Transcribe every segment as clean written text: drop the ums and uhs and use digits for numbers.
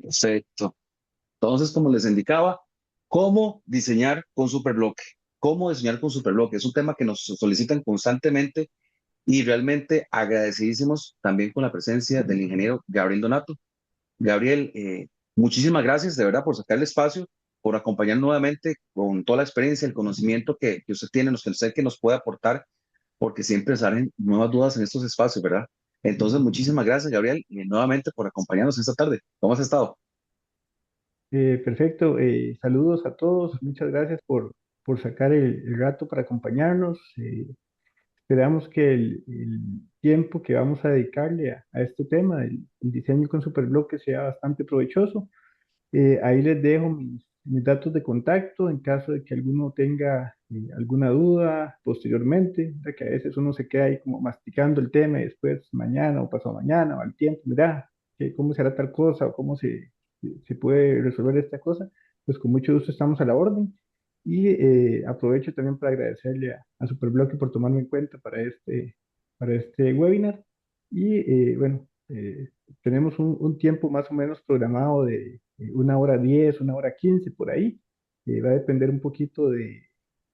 Perfecto. Entonces, como les indicaba, ¿cómo diseñar con Superbloque? ¿Cómo diseñar con Superbloque? Es un tema que nos solicitan constantemente y realmente agradecidísimos también con la presencia del ingeniero Gabriel Donato. Gabriel, muchísimas gracias de verdad por sacar el espacio, por acompañar nuevamente con toda la experiencia, el conocimiento que usted tiene, los que sé que nos puede aportar, porque siempre salen nuevas dudas en estos espacios, ¿verdad? Entonces, muchísimas gracias, Gabriel, y nuevamente por acompañarnos esta tarde. ¿Cómo has estado? Perfecto, saludos a todos, muchas gracias por sacar el rato para acompañarnos. Esperamos que el tiempo que vamos a dedicarle a este tema, el diseño con superbloques, sea bastante provechoso. Ahí les dejo mis datos de contacto en caso de que alguno tenga alguna duda posteriormente, ya que a veces uno se queda ahí como masticando el tema y después mañana o pasado mañana o al tiempo, mira, cómo será tal cosa o cómo se puede resolver esta cosa, pues con mucho gusto estamos a la orden. Y aprovecho también para agradecerle a Superbloque por tomarme en cuenta para este webinar. Y bueno, tenemos un tiempo más o menos programado de 1 hora 10, 1 hora 15 por ahí. Va a depender un poquito de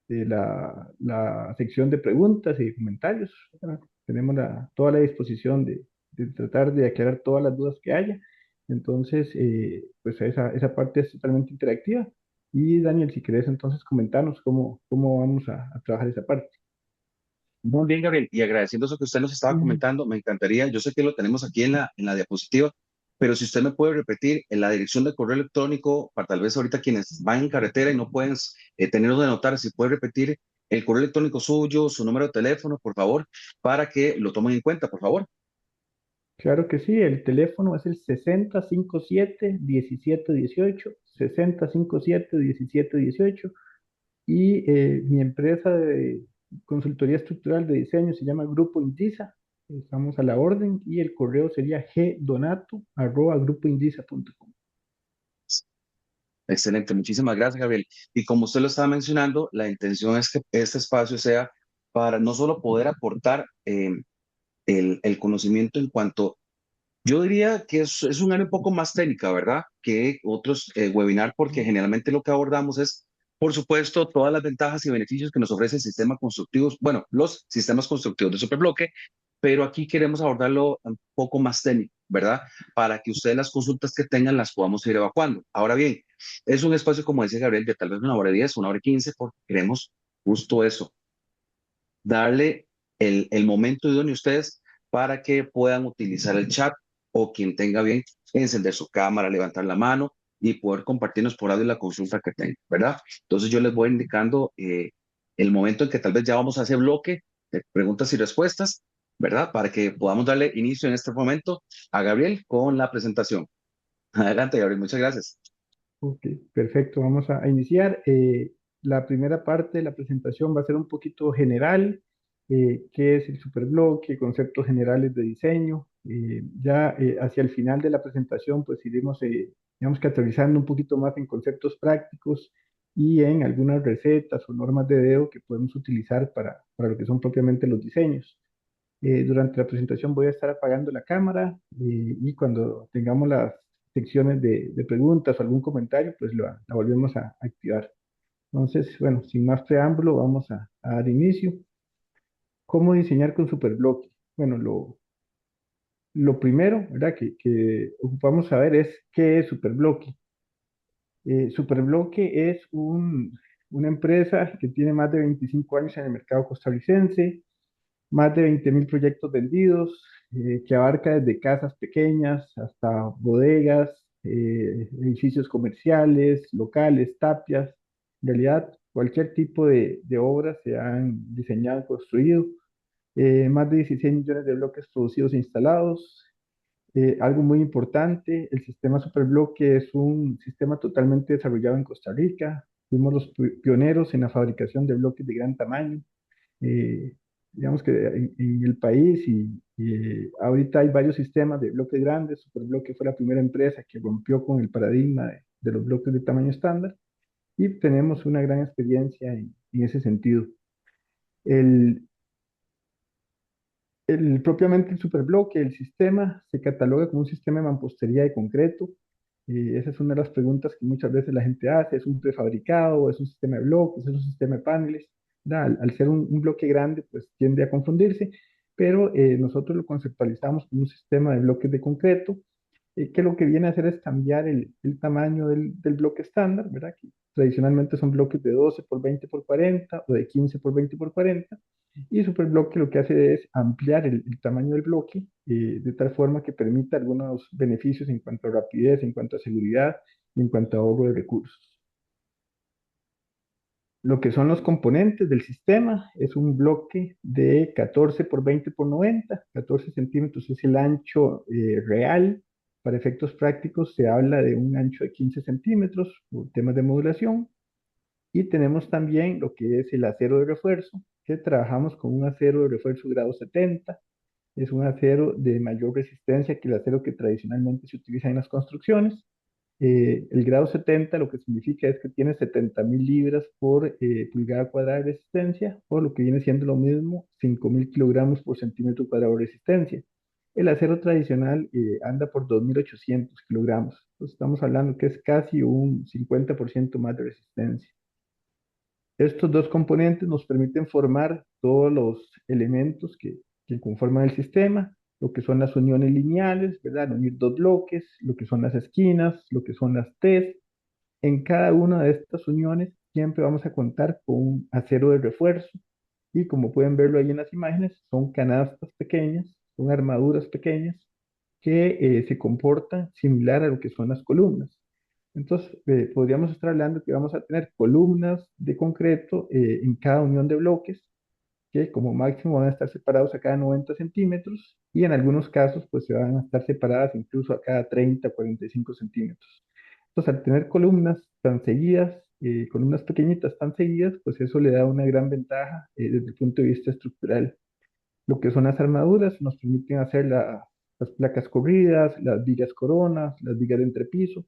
la sección de preguntas y comentarios. ¿Verdad? Tenemos toda la disposición de tratar de aclarar todas las dudas que haya. Entonces, pues esa parte es totalmente interactiva. Y Daniel, si querés entonces comentarnos cómo vamos a trabajar esa parte. Muy bien, Gabriel, y agradeciendo eso que usted nos estaba Ujú. comentando, me encantaría, yo sé que lo tenemos aquí en la diapositiva, pero si usted me puede repetir en la dirección de correo electrónico, para tal vez ahorita quienes van en carretera y no pueden tenerlo de anotar, si puede repetir el correo electrónico suyo, su número de teléfono, por favor, para que lo tomen en cuenta, por favor. Claro que sí, el teléfono es el 6057-1718, 6057-1718, y mi empresa de consultoría estructural de diseño se llama Grupo Indisa. Estamos a la orden y el correo sería gdonato@grupoindisa.com. Excelente, muchísimas gracias, Gabriel. Y como usted lo estaba mencionando, la intención es que este espacio sea para no solo poder aportar el conocimiento en cuanto. Yo diría que es un área un poco más técnica, ¿verdad? Que otros webinar, porque generalmente lo que abordamos es, por supuesto, todas las ventajas y beneficios que nos ofrece el sistema constructivo, bueno, los sistemas constructivos de superbloque, pero aquí queremos abordarlo un poco más técnico, ¿verdad? Para que ustedes las consultas que tengan las podamos ir evacuando. Ahora bien, es un espacio, como decía Gabriel, de tal vez 1 hora 10, 1 hora 15, porque queremos justo eso, darle el momento idóneo a ustedes para que puedan utilizar el chat o quien tenga bien encender su cámara, levantar la mano y poder compartirnos por audio la consulta que tengan, ¿verdad? Entonces yo les voy indicando el momento en que tal vez ya vamos a hacer bloque de preguntas y respuestas, ¿verdad? Para que podamos darle inicio en este momento a Gabriel con la presentación. Adelante, Gabriel, muchas gracias. Ok, perfecto, vamos a iniciar. La primera parte de la presentación va a ser un poquito general, qué es el superbloque, conceptos generales de diseño. Ya hacia el final de la presentación, pues iremos, digamos que aterrizando un poquito más en conceptos prácticos y en algunas recetas o normas de dedo que podemos utilizar para lo que son propiamente los diseños. Durante la presentación voy a estar apagando la cámara y cuando tengamos las secciones de preguntas o algún comentario, pues la volvemos a activar. Entonces, bueno, sin más preámbulo, vamos a dar inicio. ¿Cómo diseñar con Superbloque? Bueno, lo primero, ¿verdad? Que ocupamos saber es qué es Superbloque. Superbloque es una empresa que tiene más de 25 años en el mercado costarricense, más de 20.000 proyectos vendidos, que abarca desde casas pequeñas hasta bodegas, edificios comerciales, locales, tapias. En realidad, cualquier tipo de obras se han diseñado y construido. Más de 16 millones de bloques producidos e instalados. Algo muy importante, el sistema Superbloque es un sistema totalmente desarrollado en Costa Rica. Fuimos los pioneros en la fabricación de bloques de gran tamaño, eh, digamos que en el país, y ahorita hay varios sistemas de bloques grandes. Superbloque fue la primera empresa que rompió con el paradigma de los bloques de tamaño estándar y tenemos una gran experiencia en ese sentido. El, propiamente el superbloque, el sistema, se cataloga como un sistema de mampostería de concreto. Esa es una de las preguntas que muchas veces la gente hace, ¿es un prefabricado, es un sistema de bloques, es un sistema de paneles? ¿Verdad? Al ser un bloque grande, pues tiende a confundirse, pero nosotros lo conceptualizamos como un sistema de bloques de concreto que lo que viene a hacer es cambiar el tamaño del bloque estándar, ¿verdad? Que tradicionalmente son bloques de 12 por 20 por 40 o de 15 por 20 por 40. Y Superbloque lo que hace es ampliar el tamaño del bloque de tal forma que permita algunos beneficios en cuanto a rapidez, en cuanto a seguridad y en cuanto a ahorro de recursos. Lo que son los componentes del sistema es un bloque de 14 por 20 por 90. 14 centímetros es el ancho real. Para efectos prácticos se habla de un ancho de 15 centímetros por temas de modulación. Y tenemos también lo que es el acero de refuerzo, que trabajamos con un acero de refuerzo grado 70. Es un acero de mayor resistencia que el acero que tradicionalmente se utiliza en las construcciones. El grado 70 lo que significa es que tiene 70.000 libras por pulgada cuadrada de resistencia, o lo que viene siendo lo mismo, 5.000 kilogramos por centímetro cuadrado de resistencia. El acero tradicional anda por 2.800 kilogramos. Entonces estamos hablando que es casi un 50% más de resistencia. Estos dos componentes nos permiten formar todos los elementos que conforman el sistema, lo que son las uniones lineales, ¿verdad? Unir dos bloques, lo que son las esquinas, lo que son las T's. En cada una de estas uniones siempre vamos a contar con un acero de refuerzo y como pueden verlo ahí en las imágenes, son canastas pequeñas, son armaduras pequeñas que se comportan similar a lo que son las columnas. Entonces, podríamos estar hablando que vamos a tener columnas de concreto en cada unión de bloques, que como máximo van a estar separados a cada 90 centímetros y en algunos casos pues se van a estar separadas incluso a cada 30 o 45 centímetros. Entonces, al tener columnas tan seguidas, columnas pequeñitas tan seguidas, pues eso le da una gran ventaja desde el punto de vista estructural. Lo que son las armaduras nos permiten hacer las placas corridas, las vigas coronas, las vigas de entrepiso.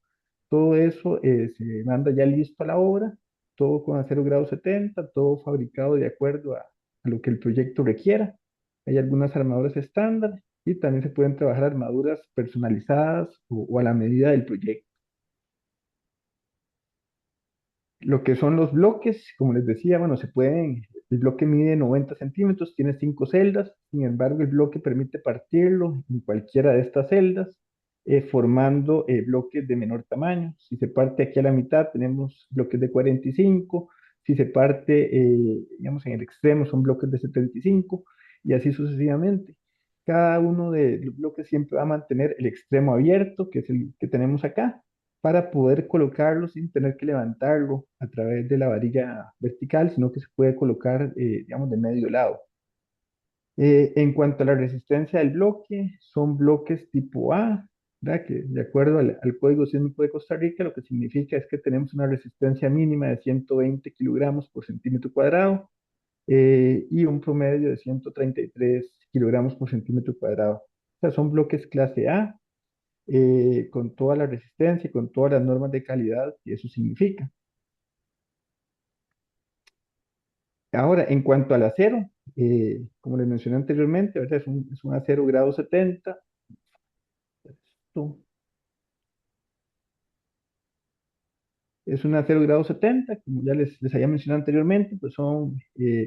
Todo eso se manda ya listo a la obra, todo con acero grado 70, todo fabricado de acuerdo a lo que el proyecto requiera. Hay algunas armaduras estándar y también se pueden trabajar armaduras personalizadas o a la medida del proyecto. Lo que son los bloques, como les decía, bueno, el bloque mide 90 centímetros, tiene 5 celdas, sin embargo, el bloque permite partirlo en cualquiera de estas celdas, formando bloques de menor tamaño. Si se parte aquí a la mitad, tenemos bloques de 45, si se parte, digamos, en el extremo, son bloques de 75, y así sucesivamente. Cada uno de los bloques siempre va a mantener el extremo abierto, que es el que tenemos acá, para poder colocarlo sin tener que levantarlo a través de la varilla vertical, sino que se puede colocar, digamos, de medio lado. En cuanto a la resistencia del bloque, son bloques tipo A, ¿verdad? Que de acuerdo al Código Sísmico de Costa Rica, lo que significa es que tenemos una resistencia mínima de 120 kilogramos por centímetro cuadrado y un promedio de 133 kilogramos por centímetro cuadrado. O sea, son bloques clase A con toda la resistencia y con todas las normas de calidad que eso significa. Ahora, en cuanto al acero, como les mencioné anteriormente, ¿verdad? Es un acero grado 70. Esto es un acero grado 70, como ya les había mencionado anteriormente, pues son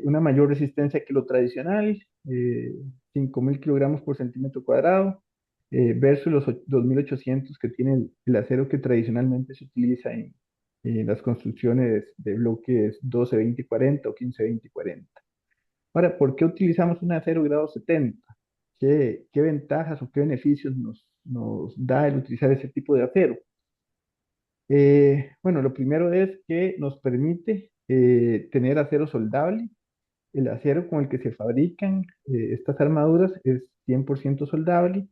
una mayor resistencia que lo tradicional, 5.000 kilogramos por centímetro cuadrado, versus los 2.800 que tiene el acero que tradicionalmente se utiliza en las construcciones de bloques 12, 20, 40 o 15, 20, 40. Ahora, ¿por qué utilizamos un acero grado 70? ¿Qué ventajas o qué beneficios nos da el utilizar ese tipo de acero? Bueno, lo primero es que nos permite tener acero soldable. El acero con el que se fabrican estas armaduras es 100% soldable.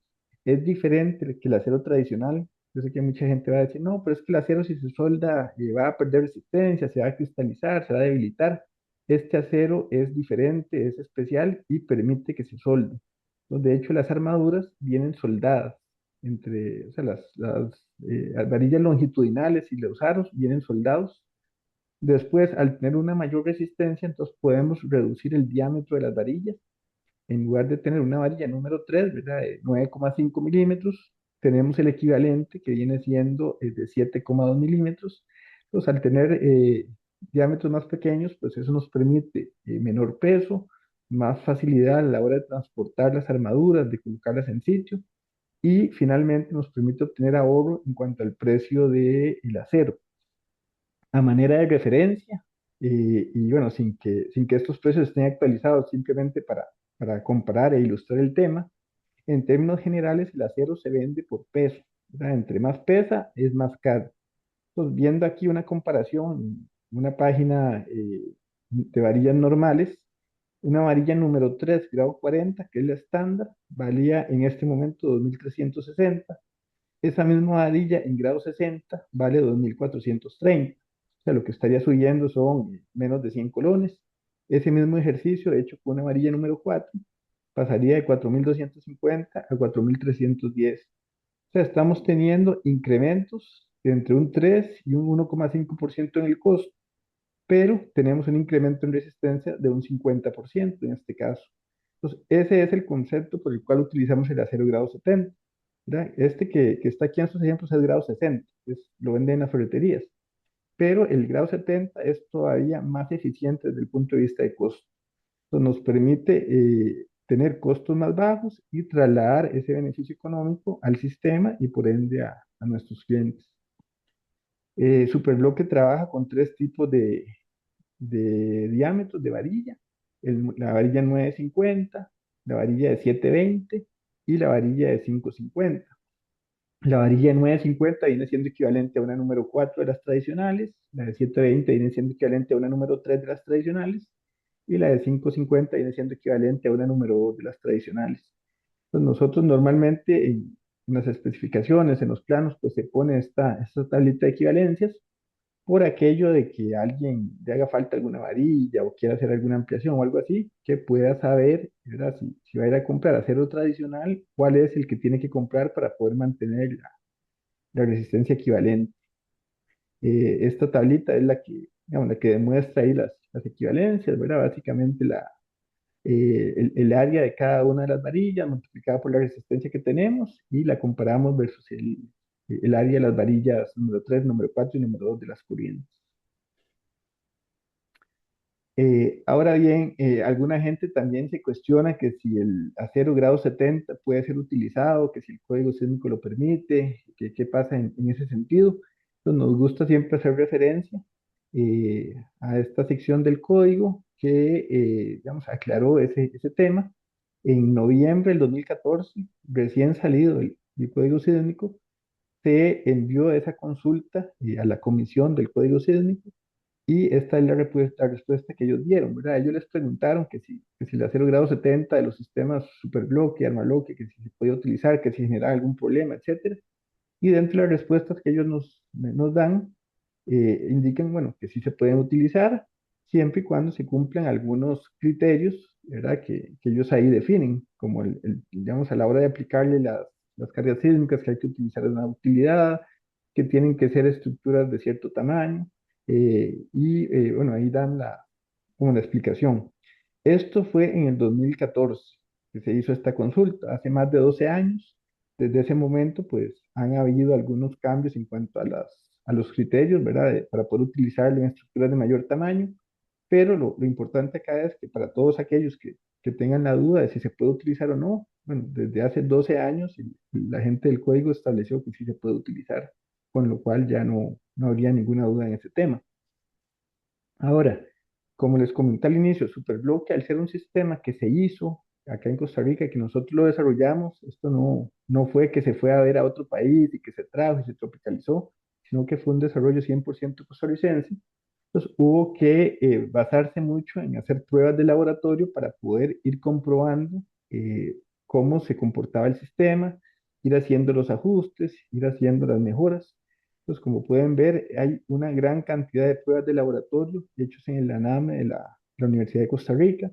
Es diferente que el acero tradicional. Yo sé que mucha gente va a decir, no, pero es que el acero si se solda va a perder resistencia, se va a cristalizar, se va a debilitar. Este acero es diferente, es especial y permite que se solde. Entonces, de hecho, las armaduras vienen soldadas o sea, las varillas longitudinales y los aros vienen soldados. Después, al tener una mayor resistencia, entonces podemos reducir el diámetro de las varillas. En lugar de tener una varilla número 3, ¿verdad? De 9,5 milímetros, tenemos el equivalente que viene siendo de 7,2 milímetros. Pues al tener diámetros más pequeños, pues eso nos permite menor peso, más facilidad a la hora de transportar las armaduras, de colocarlas en sitio y finalmente nos permite obtener ahorro en cuanto al precio del acero. A manera de referencia, y bueno, sin que estos precios estén actualizados, simplemente para comparar e ilustrar el tema, en términos generales el acero se vende por peso, ¿verdad? Entre más pesa, es más caro. Pues viendo aquí una comparación, una página de varillas normales, una varilla número 3 grado 40 que es la estándar, valía en este momento 2.360. Esa misma varilla en grado 60 vale 2.430. O sea, lo que estaría subiendo son menos de 100 colones. Ese mismo ejercicio hecho con una varilla número 4 pasaría de 4.250 a 4.310. O sea, estamos teniendo incrementos de entre un 3 y un 1,5% en el costo, pero tenemos un incremento en resistencia de un 50% en este caso. Entonces, ese es el concepto por el cual utilizamos el acero grado 70. ¿Verdad? Este que está aquí en estos ejemplos es grado 60, lo venden en las ferreterías, pero el grado 70 es todavía más eficiente desde el punto de vista de costo. Entonces, nos permite tener costos más bajos y trasladar ese beneficio económico al sistema y por ende a nuestros clientes. Superbloque trabaja con tres tipos de diámetros de varilla, la varilla 950, la varilla de 720 y la varilla de 550. La varilla de 950 viene siendo equivalente a una número 4 de las tradicionales, la de 720 viene siendo equivalente a una número 3 de las tradicionales y la de 550 viene siendo equivalente a una número 2 de las tradicionales. Pues nosotros normalmente en las especificaciones, en los planos, pues se pone esta tablita de equivalencias por aquello de que a alguien le haga falta alguna varilla o quiera hacer alguna ampliación o algo así, que pueda saber, ¿verdad? Si va a ir a comprar acero tradicional, cuál es el que tiene que comprar para poder mantener la resistencia equivalente. Esta tablita es la que, digamos, la que demuestra ahí las equivalencias, ¿verdad? Básicamente el área de cada una de las varillas multiplicada por la resistencia que tenemos y la comparamos versus el área de las varillas número 3, número 4 y número 2 de las corrientes. Ahora bien, alguna gente también se cuestiona que si el acero grado 70 puede ser utilizado, que si el código sísmico lo permite, que qué pasa en ese sentido. Entonces nos gusta siempre hacer referencia a esta sección del código que, digamos, aclaró ese tema. En noviembre del 2014, recién salido el código sísmico, se envió esa consulta a la comisión del código sísmico y esta es la respuesta que ellos dieron, ¿verdad? Ellos les preguntaron que si el acero grado 70 de los sistemas superbloque, armabloque, que si se podía utilizar, que si generaba algún problema, etcétera. Y dentro de las respuestas que ellos nos dan, indican, bueno, que sí se pueden utilizar siempre y cuando se cumplan algunos criterios, ¿verdad? Que ellos ahí definen, como digamos, a la hora de aplicarle las cargas sísmicas que hay que utilizar una utilidad, que tienen que ser estructuras de cierto tamaño, bueno, ahí dan como la explicación. Esto fue en el 2014 que se hizo esta consulta, hace más de 12 años. Desde ese momento, pues han habido algunos cambios en cuanto a los criterios, ¿verdad? Para poder utilizarlo en estructuras de mayor tamaño, pero lo importante acá es que para todos aquellos que tengan la duda de si se puede utilizar o no, bueno, desde hace 12 años la gente del código estableció que sí se puede utilizar, con lo cual ya no habría ninguna duda en ese tema. Ahora, como les comenté al inicio, Superbloque, al ser un sistema que se hizo acá en Costa Rica, que nosotros lo desarrollamos, esto no fue que se fue a ver a otro país y que se trajo y se tropicalizó, sino que fue un desarrollo 100% costarricense. Entonces hubo que basarse mucho en hacer pruebas de laboratorio para poder ir comprobando cómo se comportaba el sistema, ir haciendo los ajustes, ir haciendo las mejoras. Pues como pueden ver, hay una gran cantidad de pruebas de laboratorio hechos en el ANAME de la Universidad de Costa Rica.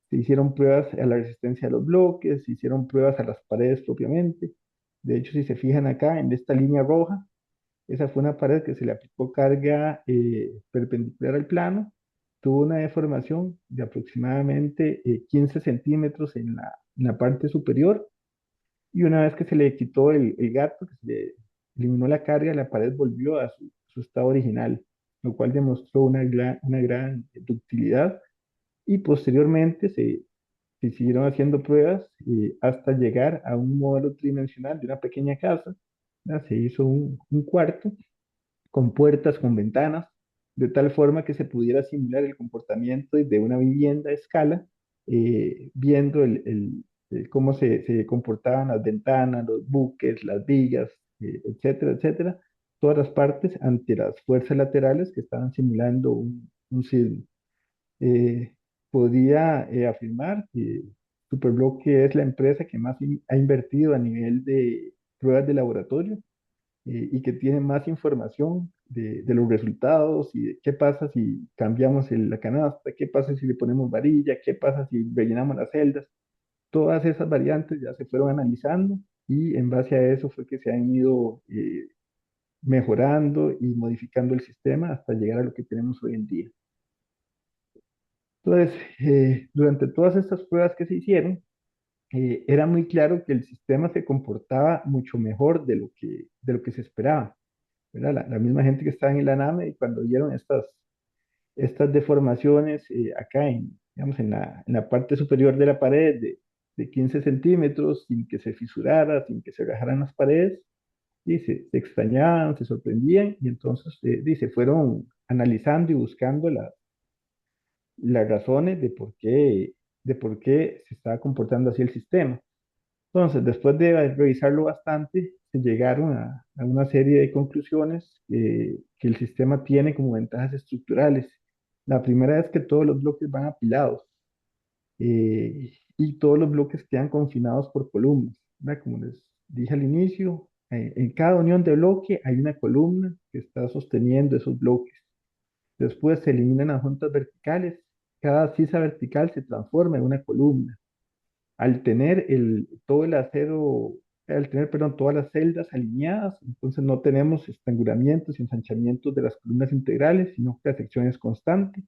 Se hicieron pruebas a la resistencia de los bloques, se hicieron pruebas a las paredes propiamente. De hecho, si se fijan acá en esta línea roja, esa fue una pared que se le aplicó carga perpendicular al plano. Tuvo una deformación de aproximadamente 15 centímetros en la parte superior Y una vez que se le quitó el gato, que se le eliminó la carga, la pared volvió a su estado original, lo cual demostró una gran ductilidad. Y posteriormente se siguieron haciendo pruebas hasta llegar a un modelo tridimensional de una pequeña casa. ¿Verdad? Se hizo un cuarto con puertas, con ventanas, de tal forma que se pudiera simular el comportamiento de una vivienda a escala, viendo cómo se comportaban las ventanas, los buques, las vigas, etcétera, etcétera, todas las partes ante las fuerzas laterales que estaban simulando un sismo. Eh, Podría afirmar que Superbloque es la empresa que más ha invertido a nivel de pruebas de laboratorio y que tiene más información de los resultados y de qué pasa si cambiamos la canasta, qué pasa si le ponemos varilla, qué pasa si rellenamos las celdas. Todas esas variantes ya se fueron analizando y en base a eso fue que se han ido mejorando y modificando el sistema hasta llegar a lo que tenemos hoy en día. Entonces, durante todas estas pruebas que se hicieron, era muy claro que el sistema se comportaba mucho mejor de lo que se esperaba. ¿Verdad? La misma gente que estaba en el ANAME y cuando vieron estas deformaciones acá digamos, en la parte superior de la pared de 15 centímetros, sin que se fisurara, sin que se rajaran las paredes, se extrañaban, se sorprendían y entonces se fueron analizando y buscando las razones de por qué se estaba comportando así el sistema. Entonces, después de revisarlo bastante, se llegaron a una serie de conclusiones que el sistema tiene como ventajas estructurales. La primera es que todos los bloques van apilados y todos los bloques quedan confinados por columnas, ¿verdad? Como les dije al inicio, en cada unión de bloque hay una columna que está sosteniendo esos bloques. Después se eliminan las juntas verticales. Cada sisa vertical se transforma en una columna. Al tener todo el acero, al tener, perdón, todas las celdas alineadas, entonces no tenemos estrangulamientos y ensanchamientos de las columnas integrales, sino que la sección es constante.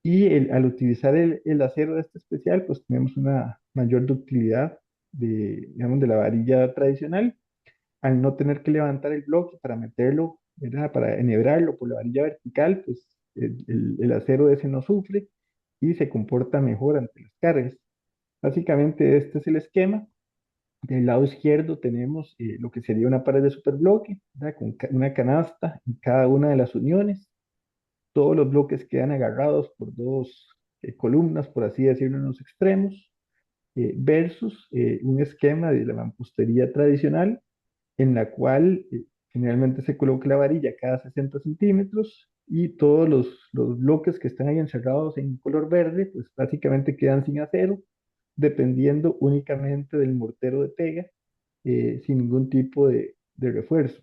Y al utilizar el acero de este especial, pues tenemos una mayor ductilidad digamos, de la varilla tradicional, al no tener que levantar el bloque para meterlo, ¿verdad? Para enhebrarlo por la varilla vertical, pues el acero ese no sufre y se comporta mejor ante las cargas. Básicamente este es el esquema. Del lado izquierdo tenemos lo que sería una pared de superbloque, ¿verdad? Con una canasta en cada una de las uniones. Todos los bloques quedan agarrados por dos columnas, por así decirlo, en los extremos, versus un esquema de la mampostería tradicional, en la cual generalmente se coloca la varilla cada 60 centímetros y todos los bloques que están ahí encerrados en color verde, pues básicamente quedan sin acero, dependiendo únicamente del mortero de pega, sin ningún tipo de refuerzo.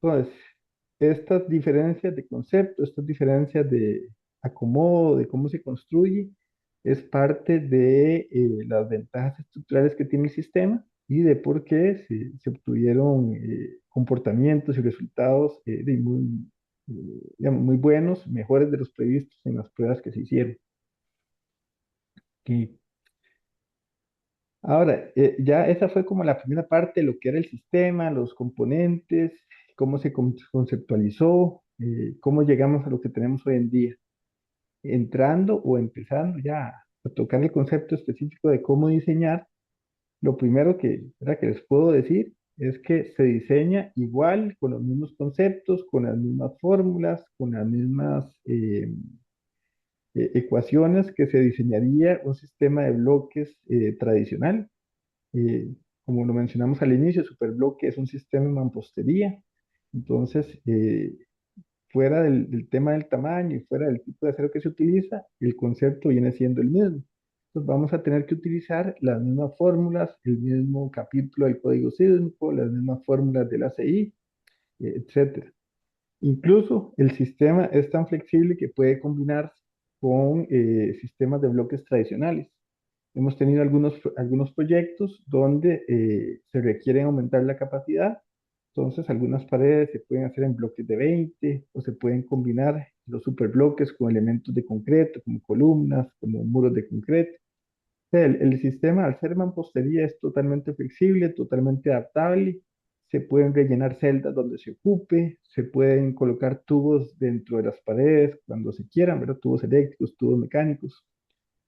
Entonces, estas diferencias de concepto, estas diferencias de acomodo, de cómo se construye, es parte de las ventajas estructurales que tiene el sistema y de por qué se obtuvieron comportamientos y resultados digamos, muy buenos, mejores de los previstos en las pruebas que se hicieron. Y ahora, ya esa fue como la primera parte de lo que era el sistema, los componentes, cómo se conceptualizó, cómo llegamos a lo que tenemos hoy en día. Entrando o empezando ya a tocar el concepto específico de cómo diseñar, lo primero ¿verdad? Que les puedo decir es que se diseña igual, con los mismos conceptos, con las mismas fórmulas, con las mismas ecuaciones que se diseñaría un sistema de bloques tradicional. Eh, Como lo mencionamos al inicio, Superbloque es un sistema de mampostería. Entonces, fuera del tema del tamaño y fuera del tipo de acero que se utiliza, el concepto viene siendo el mismo. Entonces, vamos a tener que utilizar las mismas fórmulas, el mismo capítulo del código sísmico, las mismas fórmulas del ACI, etcétera. Incluso el sistema es tan flexible que puede combinarse con sistemas de bloques tradicionales. Hemos tenido algunos proyectos donde se requiere aumentar la capacidad. Entonces, algunas paredes se pueden hacer en bloques de 20 o se pueden combinar los superbloques con elementos de concreto, como columnas, como muros de concreto. sea, el sistema al ser mampostería es totalmente flexible, totalmente adaptable. Se pueden rellenar celdas donde se ocupe, se pueden colocar tubos dentro de las paredes cuando se quieran, ¿verdad? Tubos eléctricos, tubos mecánicos.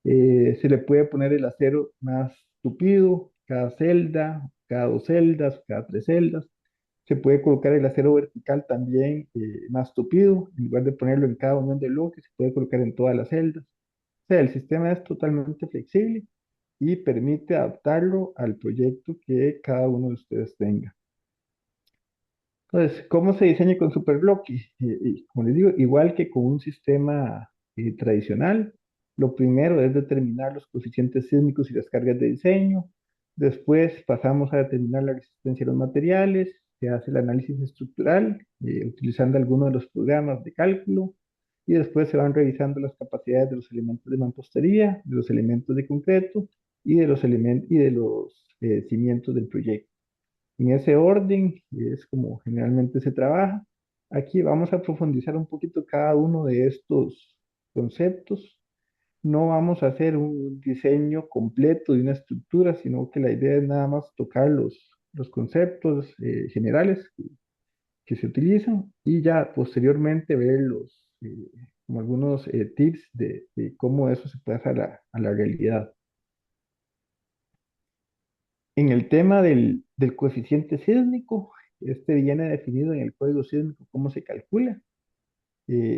Se le puede poner el acero más tupido, cada celda, cada dos celdas, cada tres celdas. Se puede colocar el acero vertical también más tupido, en lugar de ponerlo en cada unión de bloques, se puede colocar en todas las celdas. O sea, el sistema es totalmente flexible y permite adaptarlo al proyecto que cada uno de ustedes tenga. Entonces, ¿cómo se diseña con Superblock? Como les digo, igual que con un sistema tradicional, lo primero es determinar los coeficientes sísmicos y las cargas de diseño. Después pasamos a determinar la resistencia a los materiales. Se hace el análisis estructural utilizando algunos de los programas de cálculo. Y después se van revisando las capacidades de los elementos de mampostería, de los elementos de concreto y de los elementos y de los cimientos del proyecto. En ese orden es como generalmente se trabaja. Aquí vamos a profundizar un poquito cada uno de estos conceptos. No vamos a hacer un diseño completo de una estructura, sino que la idea es nada más tocar los conceptos generales que se utilizan y ya posteriormente ver como algunos tips de cómo eso se pasa a la realidad. En el tema del coeficiente sísmico, este viene definido en el código sísmico cómo se calcula.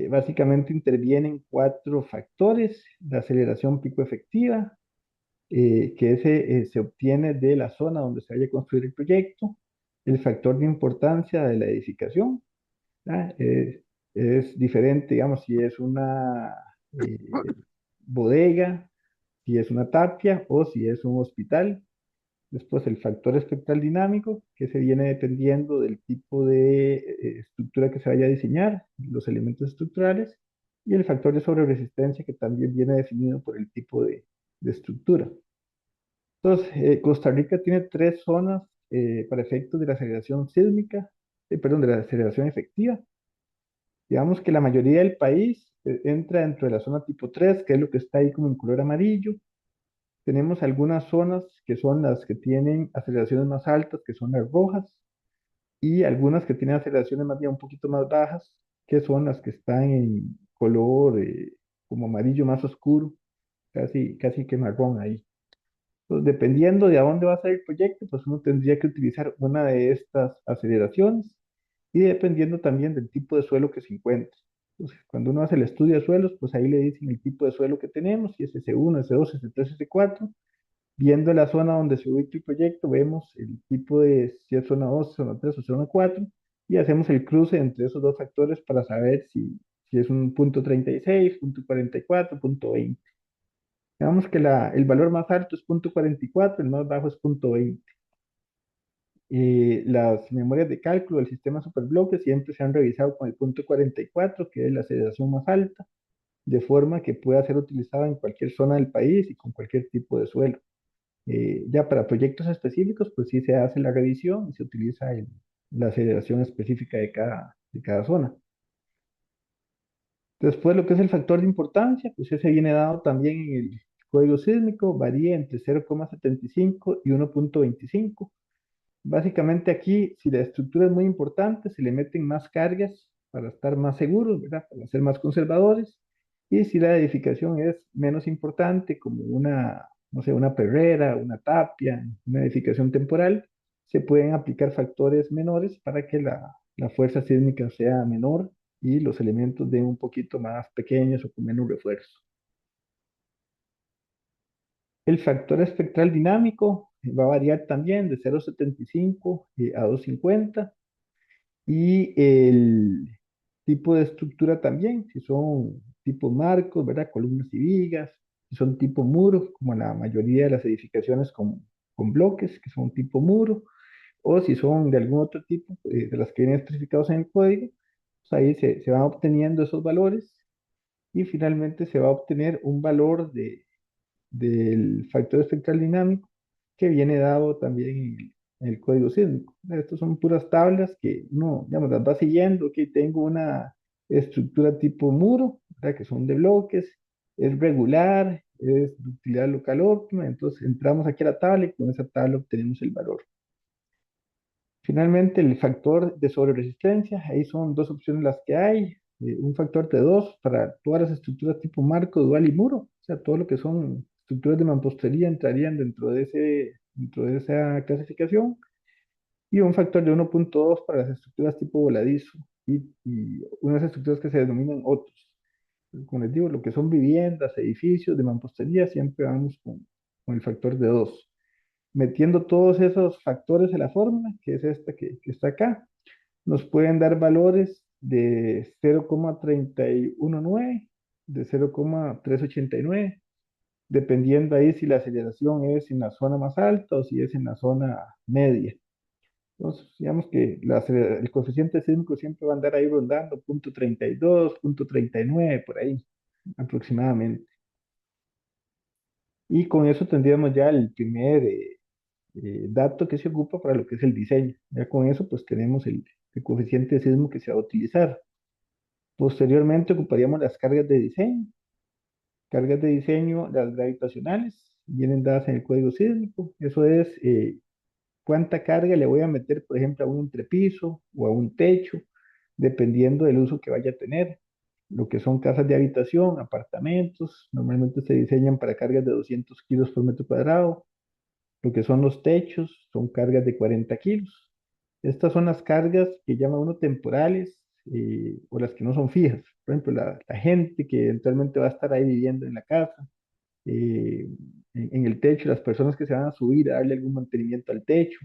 Básicamente intervienen cuatro factores: la aceleración pico efectiva, que ese se obtiene de la zona donde se vaya a construir el proyecto; el factor de importancia de la edificación, ¿ah? Es diferente, digamos, si es una bodega, si es una tapia o si es un hospital. Después el factor espectral dinámico, que se viene dependiendo del tipo de estructura que se vaya a diseñar, los elementos estructurales, y el factor de sobreresistencia, que también viene definido por el tipo de estructura. Entonces, Costa Rica tiene tres zonas para efectos de la aceleración sísmica, perdón, de la aceleración efectiva. Digamos que la mayoría del país entra dentro de la zona tipo 3, que es lo que está ahí como en color amarillo. Tenemos algunas zonas que son las que tienen aceleraciones más altas, que son las rojas, y algunas que tienen aceleraciones más bien un poquito más bajas, que son las que están en color como amarillo más oscuro, casi que marrón ahí. Entonces, dependiendo de a dónde va a ser el proyecto, pues uno tendría que utilizar una de estas aceleraciones y dependiendo también del tipo de suelo que se encuentre. Entonces, cuando uno hace el estudio de suelos, pues ahí le dicen el tipo de suelo que tenemos, si es S1, S2, S3, S4. Viendo la zona donde se ubica el proyecto, vemos el tipo de si es zona 2, zona 3 o zona 4 y hacemos el cruce entre esos dos factores para saber si es un punto 36, punto 44, punto 20. Digamos que el valor más alto es punto 44, el más bajo es punto 20. Las memorias de cálculo del sistema Superbloque siempre se han revisado con el punto 44, que es la aceleración más alta, de forma que pueda ser utilizada en cualquier zona del país y con cualquier tipo de suelo. Ya para proyectos específicos, pues sí se hace la revisión y se utiliza la aceleración específica de cada zona. Después, lo que es el factor de importancia, pues ese viene dado también en el código sísmico, varía entre 0,75 y 1,25. Básicamente aquí, si la estructura es muy importante, se le meten más cargas para estar más seguros, ¿verdad? Para ser más conservadores. Y si la edificación es menos importante, como una, no sé, una perrera, una tapia, una edificación temporal, se pueden aplicar factores menores para que la fuerza sísmica sea menor y los elementos den un poquito más pequeños o con menos refuerzo. El factor espectral dinámico va a variar también de 0,75 a 2,50. Y el tipo de estructura también, si son tipo marcos, ¿verdad? Columnas y vigas, si son tipo muros, como la mayoría de las edificaciones con bloques, que son tipo muro, o si son de algún otro tipo, de las que vienen especificados en el código, pues ahí se van obteniendo esos valores y finalmente se va a obtener un valor del factor espectral dinámico que viene dado también en el código sísmico. Estas son puras tablas que uno, digamos, las va siguiendo. Aquí tengo una estructura tipo muro, ¿verdad? Que son de bloques. es regular, es de utilidad local óptima, entonces entramos aquí a la tabla y con esa tabla obtenemos el valor. Finalmente, el factor de sobreresistencia, ahí son dos opciones las que hay. Un factor de 2 para todas las estructuras tipo marco, dual y muro, o sea, todo lo que son estructuras de mampostería entrarían dentro de esa clasificación. Y un factor de 1.2 para las estructuras tipo voladizo y unas estructuras que se denominan otros. Como les digo, lo que son viviendas, edificios de mampostería, siempre vamos con el factor de 2 metiendo todos esos factores en la fórmula, que es esta que está acá, nos pueden dar valores de 0,319, de 0,389, dependiendo ahí si la aceleración es en la zona más alta o si es en la zona media. Entonces, digamos que el coeficiente sísmico siempre va a andar ahí rondando 0,32, 0,39, por ahí aproximadamente. Y con eso tendríamos ya el primer dato que se ocupa para lo que es el diseño. Ya con eso pues tenemos el coeficiente de sismo que se va a utilizar. Posteriormente ocuparíamos las cargas de diseño. Cargas de diseño, las gravitacionales, vienen dadas en el código sísmico. Eso es cuánta carga le voy a meter, por ejemplo, a un entrepiso o a un techo, dependiendo del uso que vaya a tener. Lo que son casas de habitación, apartamentos, normalmente se diseñan para cargas de 200 kilos por metro cuadrado. Lo que son los techos son cargas de 40 kilos. Estas son las cargas que llama uno temporales o las que no son fijas. Por ejemplo, la gente que eventualmente va a estar ahí viviendo en la casa, eh, en el techo, las personas que se van a subir a darle algún mantenimiento al techo.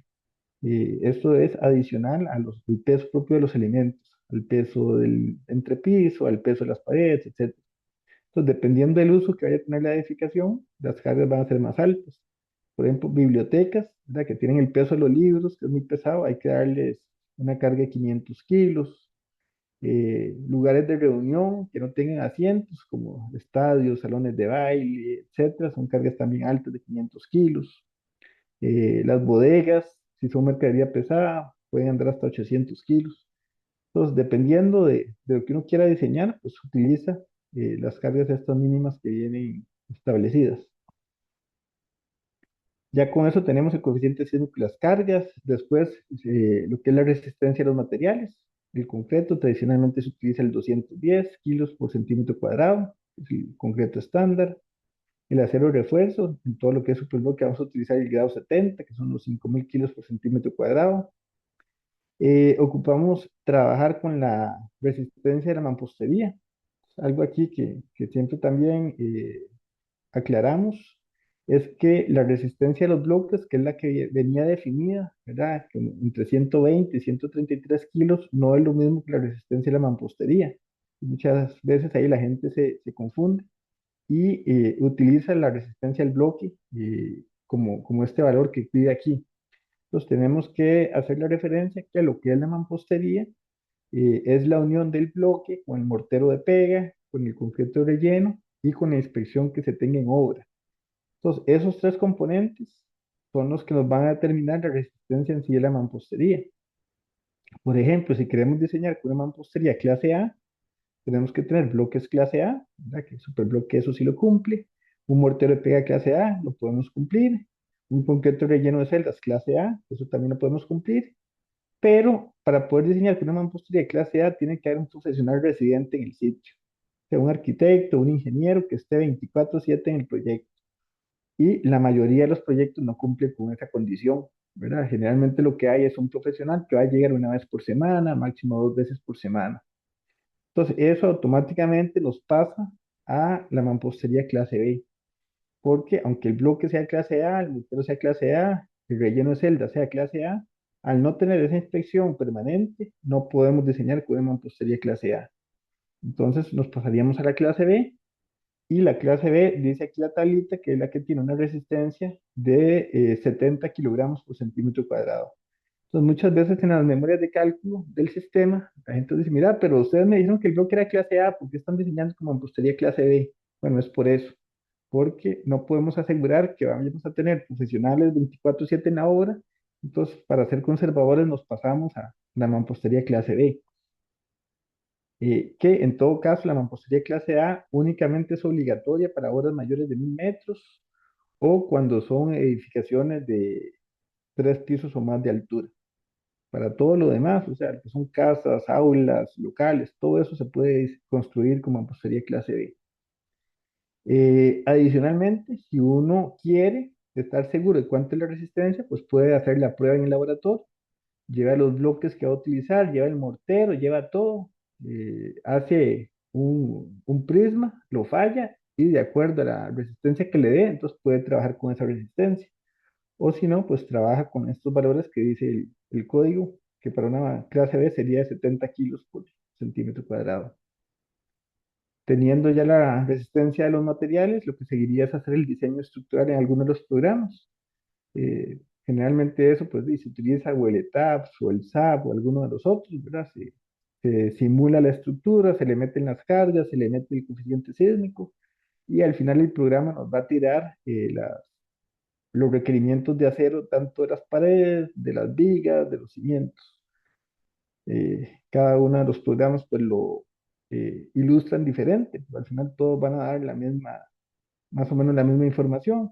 Esto es adicional al peso propio de los elementos, al peso del entrepiso, al peso de las paredes, etc. Entonces, dependiendo del uso que vaya a tener la edificación, las cargas van a ser más altas. Por ejemplo, bibliotecas, ¿verdad? Que tienen el peso de los libros, que es muy pesado, hay que darles una carga de 500 kilos. Lugares de reunión que no tengan asientos, como estadios, salones de baile, etcétera, son cargas también altas de 500 kilos. Las bodegas, si son mercadería pesada, pueden andar hasta 800 kilos. Entonces, dependiendo de lo que uno quiera diseñar, pues utiliza las cargas estas mínimas que vienen establecidas. Ya con eso tenemos el coeficiente sísmico y las cargas. Después, lo que es la resistencia a los materiales. El concreto tradicionalmente se utiliza el 210 kilos por centímetro cuadrado, es el concreto estándar. El acero refuerzo, en todo lo que es superbloque, vamos a utilizar el grado 70, que son los 5.000 kilos por centímetro cuadrado. Ocupamos trabajar con la resistencia de la mampostería. Algo aquí que siempre también aclaramos es que la resistencia a los bloques, que es la que venía definida, ¿verdad? Que entre 120 y 133 kilos, no es lo mismo que la resistencia a la mampostería. Muchas veces ahí la gente se confunde y utiliza la resistencia al bloque como este valor que pide aquí. Entonces tenemos que hacer la referencia que lo que es la mampostería es la unión del bloque con el mortero de pega, con el concreto relleno y con la inspección que se tenga en obra. Entonces, esos tres componentes son los que nos van a determinar la resistencia en sí de la mampostería. Por ejemplo, si queremos diseñar con una mampostería clase A, tenemos que tener bloques clase A, ¿verdad? Que el superbloque eso sí lo cumple. Un mortero de pega clase A, lo podemos cumplir. Un concreto relleno de celdas clase A, eso también lo podemos cumplir. Pero para poder diseñar con una mampostería de clase A, tiene que haber un profesional residente en el sitio. O sea, un arquitecto, un ingeniero que esté 24/7 en el proyecto. Y la mayoría de los proyectos no cumplen con esa condición, ¿verdad? Generalmente lo que hay es un profesional que va a llegar una vez por semana, máximo 2 veces por semana. Entonces, eso automáticamente los pasa a la mampostería clase B, porque aunque el bloque sea clase A, el mortero sea clase A, el relleno de celda sea clase A, al no tener esa inspección permanente, no podemos diseñar con una mampostería clase A. Entonces, nos pasaríamos a la clase B, y la clase B dice aquí la tablita que es la que tiene una resistencia de 70 kilogramos por centímetro cuadrado. Entonces, muchas veces en las memorias de cálculo del sistema, la gente dice, mira, pero ustedes me dijeron que el bloque era clase A, ¿por qué están diseñando como mampostería clase B? Bueno, es por eso, porque no podemos asegurar que vamos a tener profesionales 24/7 en la obra, entonces para ser conservadores nos pasamos a la mampostería clase B. que en todo caso la mampostería clase A únicamente es obligatoria para obras mayores de 1000 metros o cuando son edificaciones de 3 pisos o más de altura. Para todo lo demás, o sea, que son casas, aulas, locales, todo eso se puede construir con mampostería clase B. Adicionalmente, si uno quiere estar seguro de cuánto es la resistencia, pues puede hacer la prueba en el laboratorio, lleva los bloques que va a utilizar, lleva el mortero, lleva todo, hace un prisma, lo falla y de acuerdo a la resistencia que le dé, entonces puede trabajar con esa resistencia. O si no, pues trabaja con estos valores que dice el código, que para una clase B sería de 70 kilos por centímetro cuadrado. Teniendo ya la resistencia de los materiales, lo que seguiría es hacer el diseño estructural en algunos de los programas. Generalmente eso, pues, se utiliza o el ETABS o el SAP o alguno de los otros, ¿verdad? Se simula la estructura, se le meten las cargas, se le mete el coeficiente sísmico y al final el programa nos va a tirar los requerimientos de acero, tanto de las paredes, de las vigas, de los cimientos. Cada uno de los programas pues lo ilustran diferente, pero al final todos van a dar la misma, más o menos la misma información.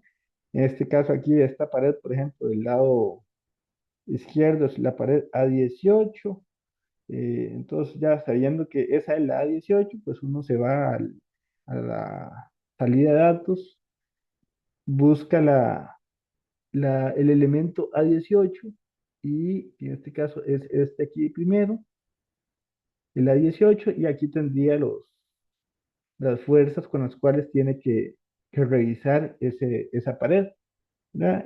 En este caso aquí, esta pared, por ejemplo, del lado izquierdo es la pared A18, entonces ya sabiendo que esa es la A18, pues uno se va a la salida de datos, busca el elemento A18 y en este caso es este aquí primero, el A18 y aquí tendría las fuerzas con las cuales tiene que revisar esa pared. ¿Verdad?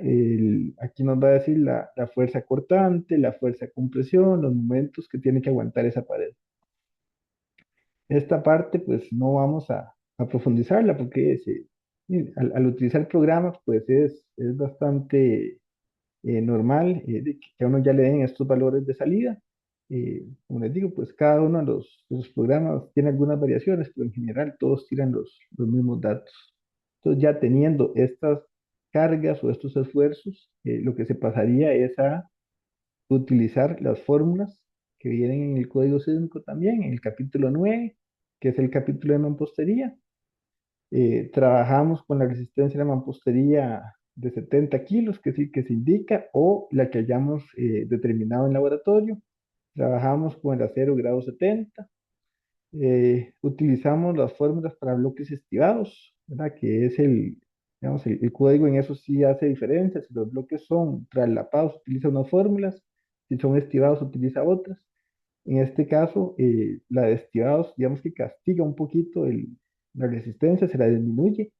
Aquí nos va a decir la fuerza cortante, la fuerza de compresión, los momentos que tiene que aguantar esa pared. Esta parte pues no vamos a profundizarla porque al utilizar programas pues es bastante normal de que a uno ya le den estos valores de salida. Como les digo, pues cada uno de los programas tiene algunas variaciones, pero en general todos tiran los mismos datos. Entonces ya teniendo estas cargas o estos esfuerzos, lo que se pasaría es a utilizar las fórmulas que vienen en el código sísmico también, en el capítulo 9 que es el capítulo de mampostería. Trabajamos con la resistencia de la mampostería de 70 kilos, que sí que se indica, o la que hayamos determinado en laboratorio. Trabajamos con el acero grado 70. Utilizamos las fórmulas para bloques estivados, ¿verdad? Que es digamos, el código en eso sí hace diferencia. Si los bloques son traslapados, utiliza unas fórmulas. Si son estivados, utiliza otras. En este caso, la de estivados, digamos que castiga un poquito la resistencia, se la disminuye.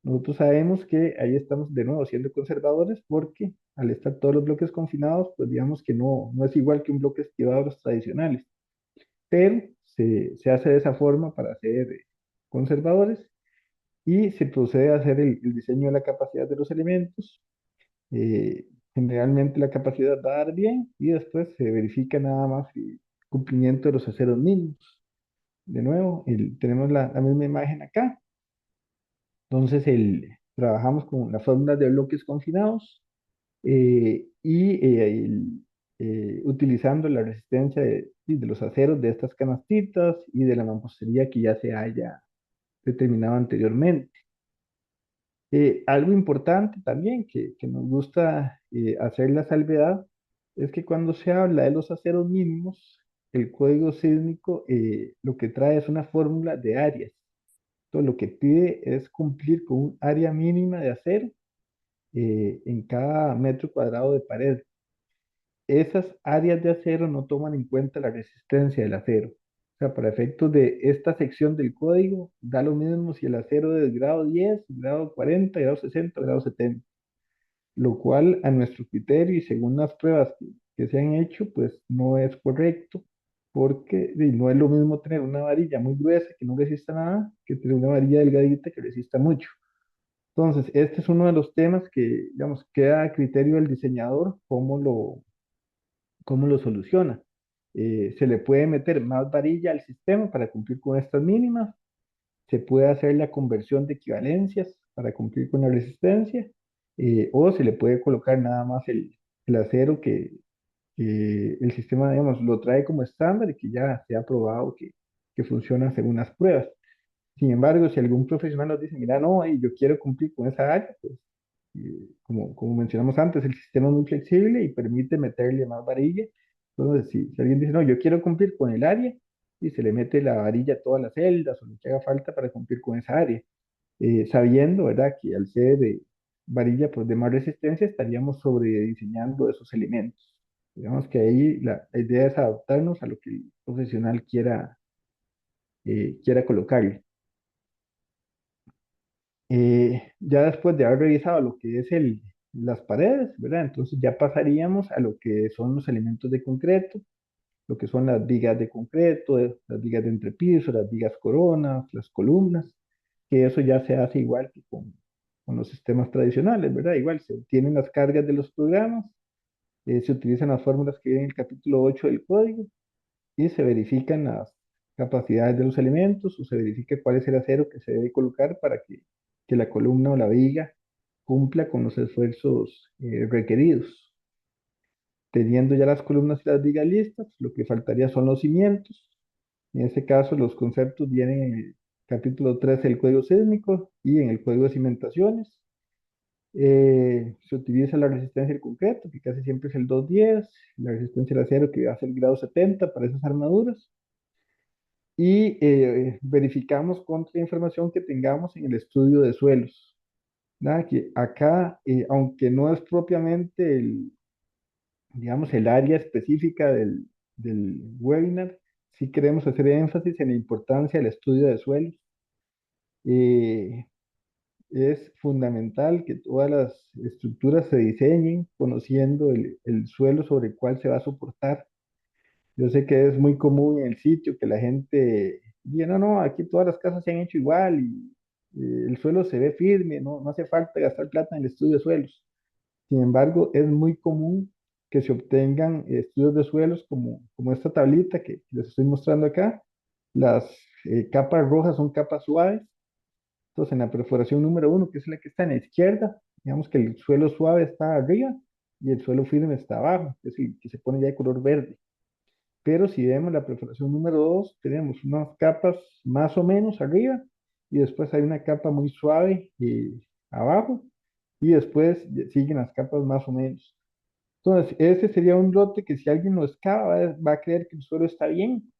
Nosotros sabemos que ahí estamos de nuevo siendo conservadores porque al estar todos los bloques confinados, pues digamos que no es igual que un bloque estivado de los tradicionales, pero se hace de esa forma para ser conservadores y se procede a hacer el diseño de la capacidad de los elementos. Generalmente la capacidad va a dar bien y después se verifica nada más el cumplimiento de los aceros mínimos. De nuevo, tenemos la misma imagen acá. Entonces, trabajamos con las fórmulas de bloques confinados utilizando la resistencia de los aceros de estas canastitas y de la mampostería que ya se haya determinado anteriormente. Algo importante también que nos gusta hacer la salvedad es que cuando se habla de los aceros mínimos, el código sísmico lo que trae es una fórmula de áreas. Entonces, lo que pide es cumplir con un área mínima de acero en cada metro cuadrado de pared. Esas áreas de acero no toman en cuenta la resistencia del acero. O sea, para efectos de esta sección del código, da lo mismo si el acero es grado 10, grado 40, grado 60, grado 70, lo cual a nuestro criterio y según las pruebas que se han hecho, pues no es correcto, porque no es lo mismo tener una varilla muy gruesa que no resista nada, que tener una varilla delgadita que resista mucho. Entonces, este es uno de los temas que, digamos, queda a criterio del diseñador cómo lo soluciona. Se le puede meter más varilla al sistema para cumplir con estas mínimas, se puede hacer la conversión de equivalencias para cumplir con la resistencia, o se le puede colocar nada más el acero que el sistema, digamos, lo trae como estándar y que ya se ha probado que funciona según las pruebas. Sin embargo, si algún profesional nos dice, mira, no, yo quiero cumplir con esa área, pues como mencionamos antes, el sistema es muy flexible y permite meterle más varilla. Entonces, si alguien dice, no, yo quiero cumplir con el área, y se le mete la varilla a todas las celdas o lo que haga falta para cumplir con esa área, sabiendo, ¿verdad?, que al ser varilla pues, de más resistencia estaríamos sobrediseñando esos elementos. Digamos que ahí la idea es adaptarnos a lo que el profesional quiera colocarle. Ya después de haber revisado lo que es las paredes, ¿verdad? Entonces ya pasaríamos a lo que son los elementos de concreto, lo que son las vigas de concreto, las vigas de entrepiso, las vigas coronas, las columnas, que eso ya se hace igual que con los sistemas tradicionales, ¿verdad? Igual se obtienen las cargas de los programas, se utilizan las fórmulas que vienen en el capítulo 8 del código y se verifican las capacidades de los elementos o se verifica cuál es el acero que se debe colocar para que la columna o la viga cumpla con los esfuerzos requeridos. Teniendo ya las columnas y las vigas listas, lo que faltaría son los cimientos. En este caso, los conceptos vienen en el capítulo 13 del Código Sísmico y en el Código de Cimentaciones. Se utiliza la resistencia del concreto, que casi siempre es el 210, la resistencia del acero, que va a ser el grado 70 para esas armaduras, y verificamos contra la información que tengamos en el estudio de suelos. Nada, que acá, aunque no es propiamente digamos, el área específica del webinar, sí queremos hacer énfasis en la importancia del estudio de suelos. Eh, es fundamental que todas las estructuras se diseñen conociendo el suelo sobre el cual se va a soportar. Yo sé que es muy común en el sitio que la gente diga, no, no, aquí todas las casas se han hecho igual y el suelo se ve firme, no hace falta gastar plata en el estudio de suelos. Sin embargo, es muy común que se obtengan estudios de suelos como esta tablita que les estoy mostrando acá. Las capas rojas son capas suaves. Entonces, en la perforación número uno, que es la que está en la izquierda, digamos que el suelo suave está arriba y el suelo firme está abajo, que es el que se pone ya de color verde. Pero si vemos la perforación número 2, tenemos unas capas más o menos arriba y después hay una capa muy suave abajo y después siguen las capas más o menos. Entonces, ese sería un lote que si alguien lo excava va a creer que el suelo está bien,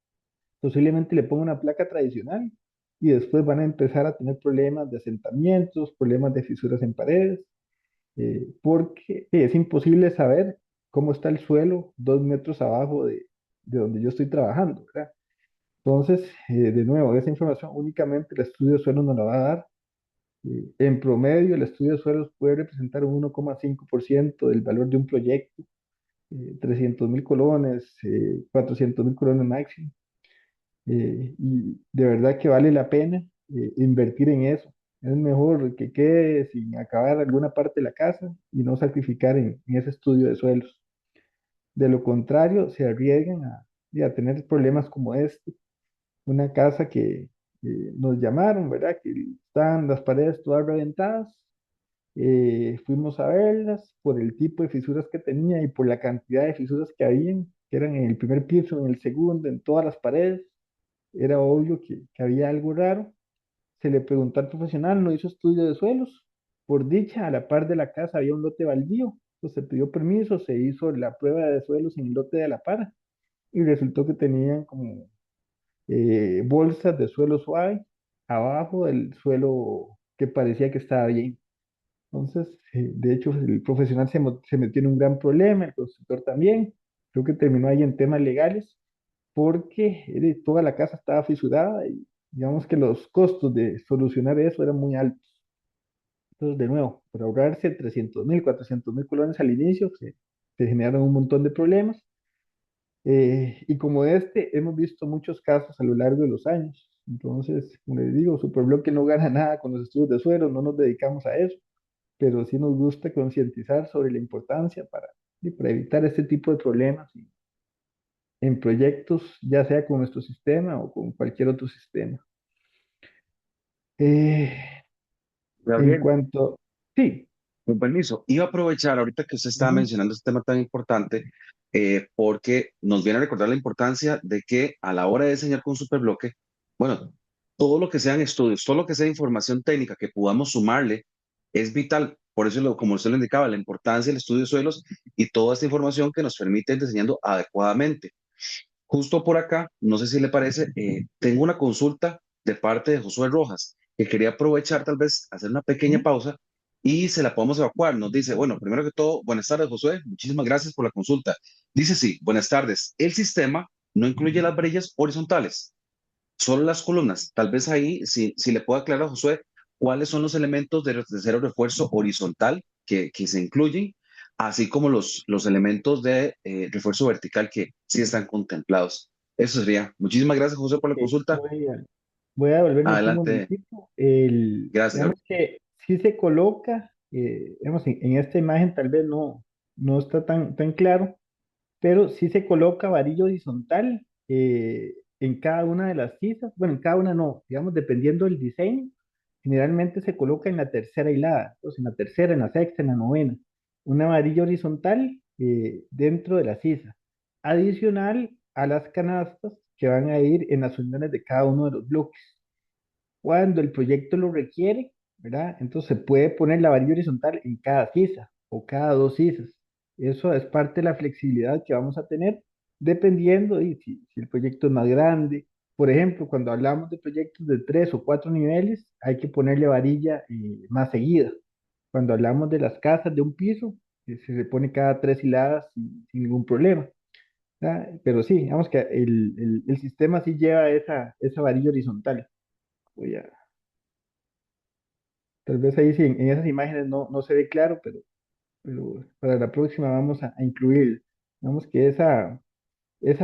posiblemente le ponga una placa tradicional y después van a empezar a tener problemas de asentamientos, problemas de fisuras en paredes, porque es imposible saber cómo está el suelo 2 metros abajo de donde yo estoy trabajando, ¿verdad? Entonces, de nuevo, esa información únicamente el estudio de suelo nos la va a dar. En promedio, el estudio de suelos puede representar un 1,5% del valor de un proyecto, 300.000 colones, 400.000 colones máximo. Y de verdad que vale la pena invertir en eso. Es mejor que quede sin acabar alguna parte de la casa y no sacrificar en ese estudio de suelos. De lo contrario, se arriesgan a tener problemas como este. Una casa que nos llamaron, ¿verdad? Que están las paredes todas reventadas. Fuimos a verlas por el tipo de fisuras que tenía y por la cantidad de fisuras que habían, que eran en el primer piso, en el segundo, en todas las paredes. Era obvio que había algo raro. Se le preguntó al profesional, no hizo estudio de suelos. Por dicha, a la par de la casa había un lote baldío. Entonces se pidió permiso, se hizo la prueba de suelos en el lote de la par y resultó que tenían como bolsas de suelo suave abajo del suelo que parecía que estaba bien. Entonces, de hecho, el profesional se metió en un gran problema, el constructor también. Creo que terminó ahí en temas legales porque toda la casa estaba fisurada y digamos que los costos de solucionar eso eran muy altos. Entonces, de nuevo, por ahorrarse 300.000, 400.000 colones al inicio, se generaron un montón de problemas. Y como este, hemos visto muchos casos a lo largo de los años. Entonces, como les digo, Superbloque no gana nada con los estudios de suelo, no nos dedicamos a eso, pero sí nos gusta concientizar sobre la importancia para evitar este tipo de problemas en proyectos, ya sea con nuestro sistema o con cualquier otro sistema. Eh, en Gabriel, cuanto, sí, con permiso, iba a aprovechar ahorita que usted estaba ujú, mencionando este tema tan importante, porque nos viene a recordar la importancia de que a la hora de diseñar con Superbloque, Bueno, todo lo que sean estudios, todo lo que sea información técnica que podamos sumarle es vital. Por eso, como usted lo indicaba, la importancia del estudio de suelos y toda esta información que nos permite ir diseñando adecuadamente. Justo por acá, no sé si le parece, tengo una consulta de parte de Josué Rojas, que quería aprovechar tal vez hacer una pequeña ¿Mm? pausa y se la podemos evacuar. Nos dice, bueno, primero que todo, buenas tardes, Josué, muchísimas gracias por la consulta. Dice, sí, buenas tardes. El sistema no incluye las varillas horizontales, solo las columnas. Tal vez ahí, si le puedo aclarar a Josué, cuáles son los elementos de cero refuerzo horizontal que se incluyen, así como los elementos de refuerzo vertical que sí están contemplados. Eso sería. Muchísimas gracias, José, por la Ok, consulta. voy a devolverme aquí un Adelante. momentito. Gracias, Gabriel. Digamos que si se coloca, digamos, en esta imagen tal vez no está tan claro, pero sí se coloca varilla horizontal en cada una de las tizas. Bueno, en cada una no, digamos, dependiendo del diseño, generalmente se coloca en la tercera hilada, entonces en la tercera, en la sexta, en la novena, una varilla horizontal dentro de la sisa, adicional a las canastas que van a ir en las uniones de cada uno de los bloques. Cuando el proyecto lo requiere, ¿verdad? Entonces se puede poner la varilla horizontal en cada sisa o cada dos sisas. Eso es parte de la flexibilidad que vamos a tener dependiendo de si el proyecto es más grande. Por ejemplo, cuando hablamos de proyectos de tres o cuatro niveles, hay que ponerle varilla más seguida. Cuando hablamos de las casas de un piso, se le pone cada tres hiladas sin ningún problema. ¿Verdad? Pero sí, digamos que el sistema sí lleva esa varilla horizontal. Voy a, Tal vez ahí sí, en esas imágenes no se ve claro, pero para la próxima vamos a incluir, vamos que esa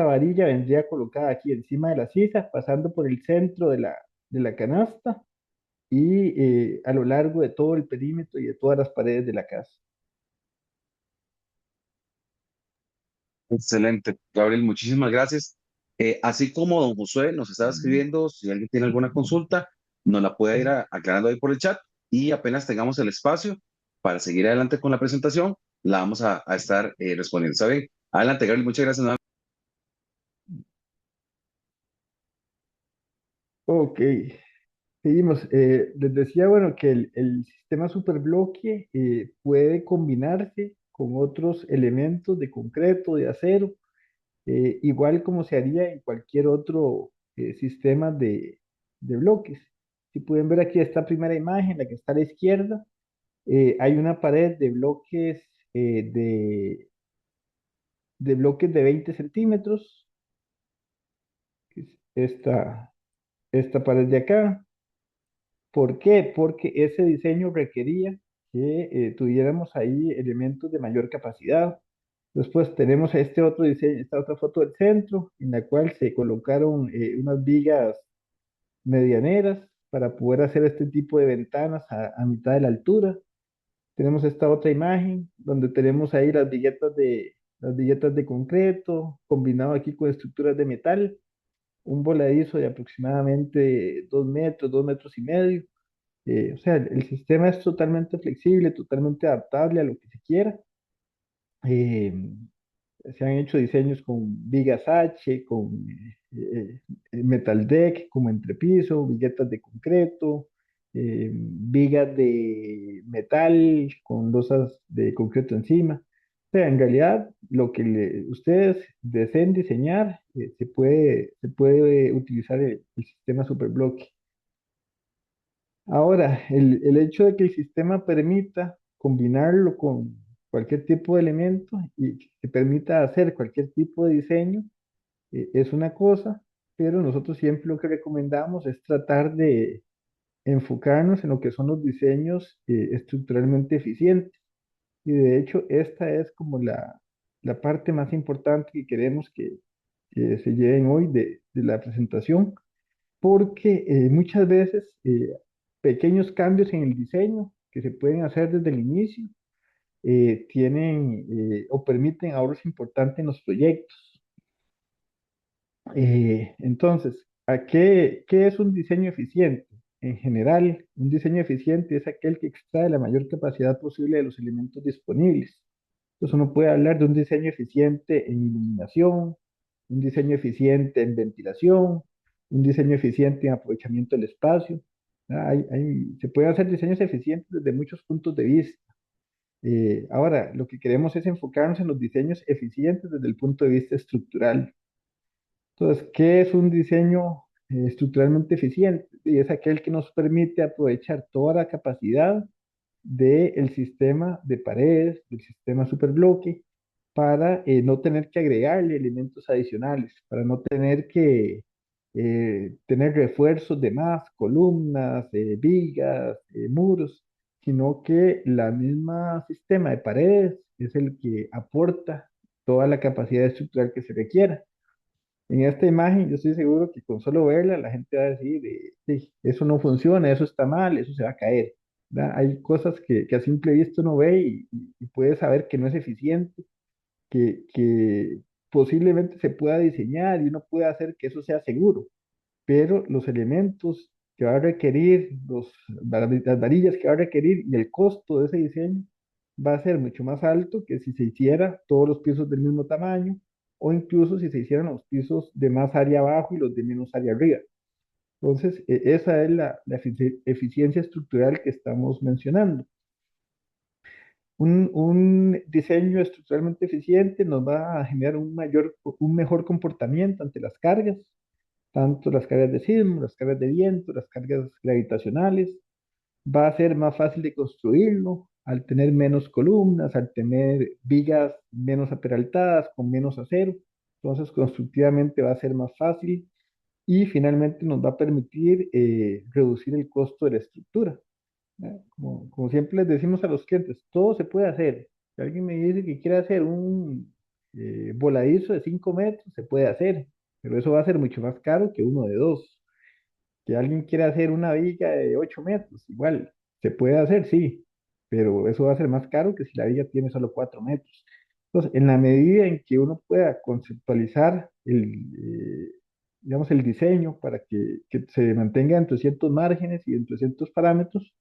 varilla vendría colocada aquí encima de la sisa, pasando por el centro de la canasta y a lo largo de todo el perímetro y de todas las paredes de la casa. Excelente, Gabriel, muchísimas gracias. Así como don Josué nos estaba escribiendo, si alguien tiene alguna consulta, nos la puede ir aclarando ahí por el chat y apenas tengamos el espacio para seguir adelante con la presentación, la vamos a estar respondiendo. ¿Está bien? Adelante, Gabriel, muchas gracias. Ok, seguimos. Les decía, bueno, que el sistema superbloque puede combinarse con otros elementos de concreto, de acero, igual como se haría en cualquier otro sistema de bloques. Si pueden ver aquí esta primera imagen, la que está a la izquierda, hay una pared de bloques de bloques de 20 centímetros, que es esta pared de acá. ¿Por qué? Porque ese diseño requería que tuviéramos ahí elementos de mayor capacidad. Después tenemos este otro diseño, esta otra foto del centro, en la cual se colocaron unas vigas medianeras para poder hacer este tipo de ventanas a mitad de la altura. Tenemos esta otra imagen donde tenemos ahí las viguetas de concreto, combinado aquí con estructuras de metal, un voladizo de aproximadamente 2 metros, 2 metros y medio. O sea, el sistema es totalmente flexible, totalmente adaptable a lo que se quiera. Eh, Se han hecho diseños con vigas H, con metal deck como entrepiso, viguetas de concreto, vigas de metal con losas de concreto encima. O sea, en realidad, lo que ustedes deseen diseñar, se puede utilizar el sistema Superbloque. Ahora, el hecho de que el sistema permita combinarlo con cualquier tipo de elemento y que permita hacer cualquier tipo de diseño es una cosa, pero nosotros siempre lo que recomendamos es tratar de enfocarnos en lo que son los diseños estructuralmente eficientes. Y de hecho, esta es como la parte más importante que queremos que se lleven hoy de la presentación porque muchas veces pequeños cambios en el diseño que se pueden hacer desde el inicio tienen o permiten ahorros importantes en los proyectos. Entonces, ¿qué es un diseño eficiente? En general, un diseño eficiente es aquel que extrae la mayor capacidad posible de los elementos disponibles. Entonces, uno puede hablar de un diseño eficiente en iluminación, un diseño eficiente en ventilación, un diseño eficiente en aprovechamiento del espacio. Se pueden hacer diseños eficientes desde muchos puntos de vista. Ahora, lo que queremos es enfocarnos en los diseños eficientes desde el punto de vista estructural. Entonces, ¿qué es un diseño estructuralmente eficiente? Y es aquel que nos permite aprovechar toda la capacidad del sistema de paredes, del sistema superbloque, para no tener que agregarle elementos adicionales, para no tener que tener refuerzos de más, columnas, vigas, muros, sino que la misma sistema de paredes es el que aporta toda la capacidad estructural que se requiera. En esta imagen yo estoy seguro que con solo verla la gente va a decir, "Sí, eso no funciona, eso está mal, eso se va a caer". ¿Verdad? Hay cosas que a simple vista uno ve y puede saber que no es eficiente, que posiblemente se pueda diseñar y uno puede hacer que eso sea seguro, pero los elementos que va a requerir, las varillas que va a requerir y el costo de ese diseño va a ser mucho más alto que si se hiciera todos los pisos del mismo tamaño o incluso si se hicieran los pisos de más área abajo y los de menos área arriba. Entonces, esa es la eficiencia estructural que estamos mencionando. Un diseño estructuralmente eficiente nos va a generar un mejor comportamiento ante las cargas, tanto las cargas de sismo, las cargas de viento, las cargas gravitacionales. Va a ser más fácil de construirlo al tener menos columnas, al tener vigas menos aperaltadas, con menos acero. Entonces, constructivamente va a ser más fácil y finalmente nos va a permitir reducir el costo de la estructura. ¿Ya? Como siempre les decimos a los clientes, todo se puede hacer. Si alguien me dice que quiere hacer un voladizo de 5 metros, se puede hacer, pero eso va a ser mucho más caro que uno de 2. Que alguien quiera hacer una viga de 8 metros, igual, se puede hacer, sí, pero eso va a ser más caro que si la viga tiene solo 4 metros. Entonces, en la medida en que uno pueda conceptualizar digamos, el diseño para que se mantenga dentro de ciertos márgenes y dentro de ciertos parámetros,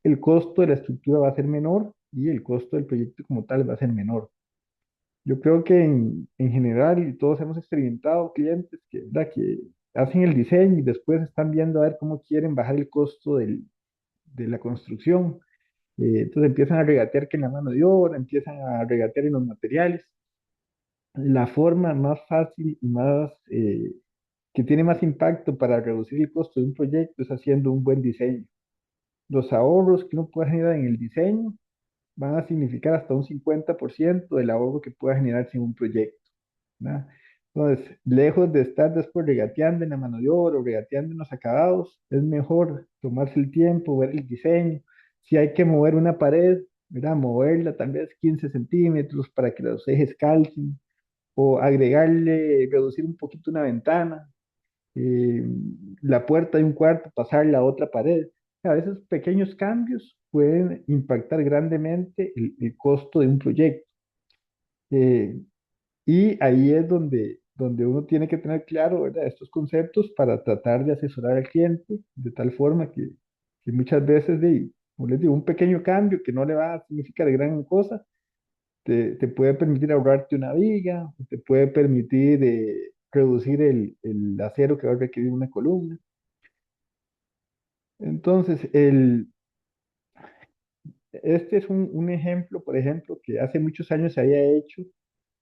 el costo de la estructura va a ser menor y el costo del proyecto como tal va a ser menor. Yo creo que en general, y todos hemos experimentado clientes ¿verdad? Que hacen el diseño y después están viendo a ver cómo quieren bajar el costo de la construcción. Entonces empiezan a regatear que en la mano de obra, empiezan a regatear en los materiales. La forma más fácil y más que tiene más impacto para reducir el costo de un proyecto es haciendo un buen diseño. Los ahorros que uno puede generar en el diseño van a significar hasta un 50% del ahorro que pueda generarse en un proyecto. ¿Verdad? Entonces, lejos de estar después regateando en la mano de obra o regateando en los acabados, es mejor tomarse el tiempo, ver el diseño. Si hay que mover una pared, ¿verdad? Moverla tal vez 15 centímetros para que los ejes calcen, o agregarle, reducir un poquito una ventana, eh, la puerta de un cuarto, pasarla a otra pared. A veces pequeños cambios pueden impactar grandemente el costo de un proyecto. Eh, y ahí es donde uno tiene que tener claro, ¿verdad? Estos conceptos para tratar de asesorar al cliente de tal forma que muchas veces, como les digo, un pequeño cambio que no le va a significar gran cosa, te puede permitir ahorrarte una viga, te puede permitir reducir el acero que va a requerir una columna. Entonces, este es un ejemplo, por ejemplo, que hace muchos años se había hecho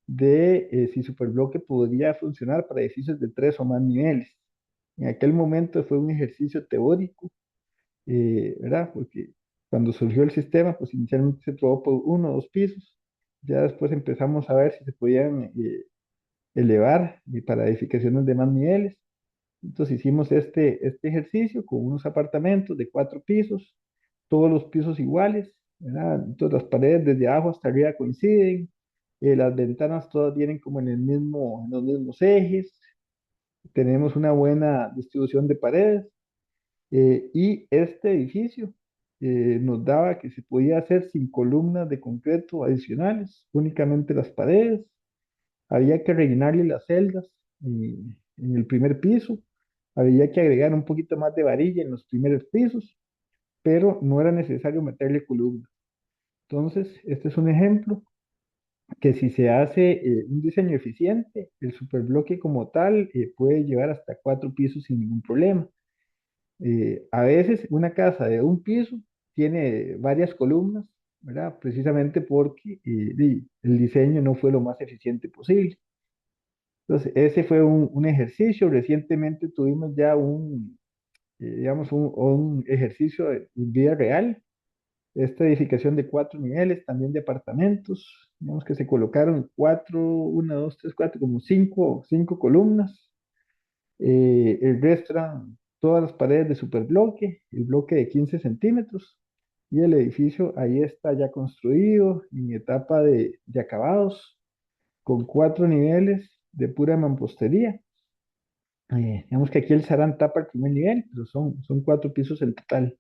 de si Superbloque podría funcionar para edificios de 3 o más niveles. En aquel momento fue un ejercicio teórico, ¿verdad? Porque cuando surgió el sistema, pues inicialmente se probó por 1 o 2 pisos. Ya después empezamos a ver si se podían elevar para edificaciones de más niveles. Entonces hicimos este ejercicio con unos apartamentos de 4 pisos, todos los pisos iguales, ¿verdad? Entonces las paredes desde abajo hasta arriba coinciden, las ventanas todas vienen como en los mismos ejes, tenemos una buena distribución de paredes y este edificio nos daba que se podía hacer sin columnas de concreto adicionales, únicamente las paredes, había que rellenarle las celdas en el primer piso, había que agregar un poquito más de varilla en los primeros pisos, pero no era necesario meterle columnas. Entonces, este es un ejemplo que si se hace un diseño eficiente, el superbloque como tal puede llevar hasta 4 pisos sin ningún problema. A veces una casa de un piso tiene varias columnas, ¿verdad? Precisamente porque el diseño no fue lo más eficiente posible. Entonces, ese fue un ejercicio. Recientemente tuvimos ya digamos, un ejercicio en vida real. Esta edificación de 4 niveles, también de apartamentos, digamos que se colocaron cuatro, una, dos, tres, cuatro, como cinco columnas. El resto eran todas las paredes de superbloque, el bloque de 15 centímetros. Y el edificio ahí está ya construido, en etapa de acabados, con 4 niveles de pura mampostería. Digamos que aquí el Sarán tapa el primer nivel, pero son 4 pisos en total.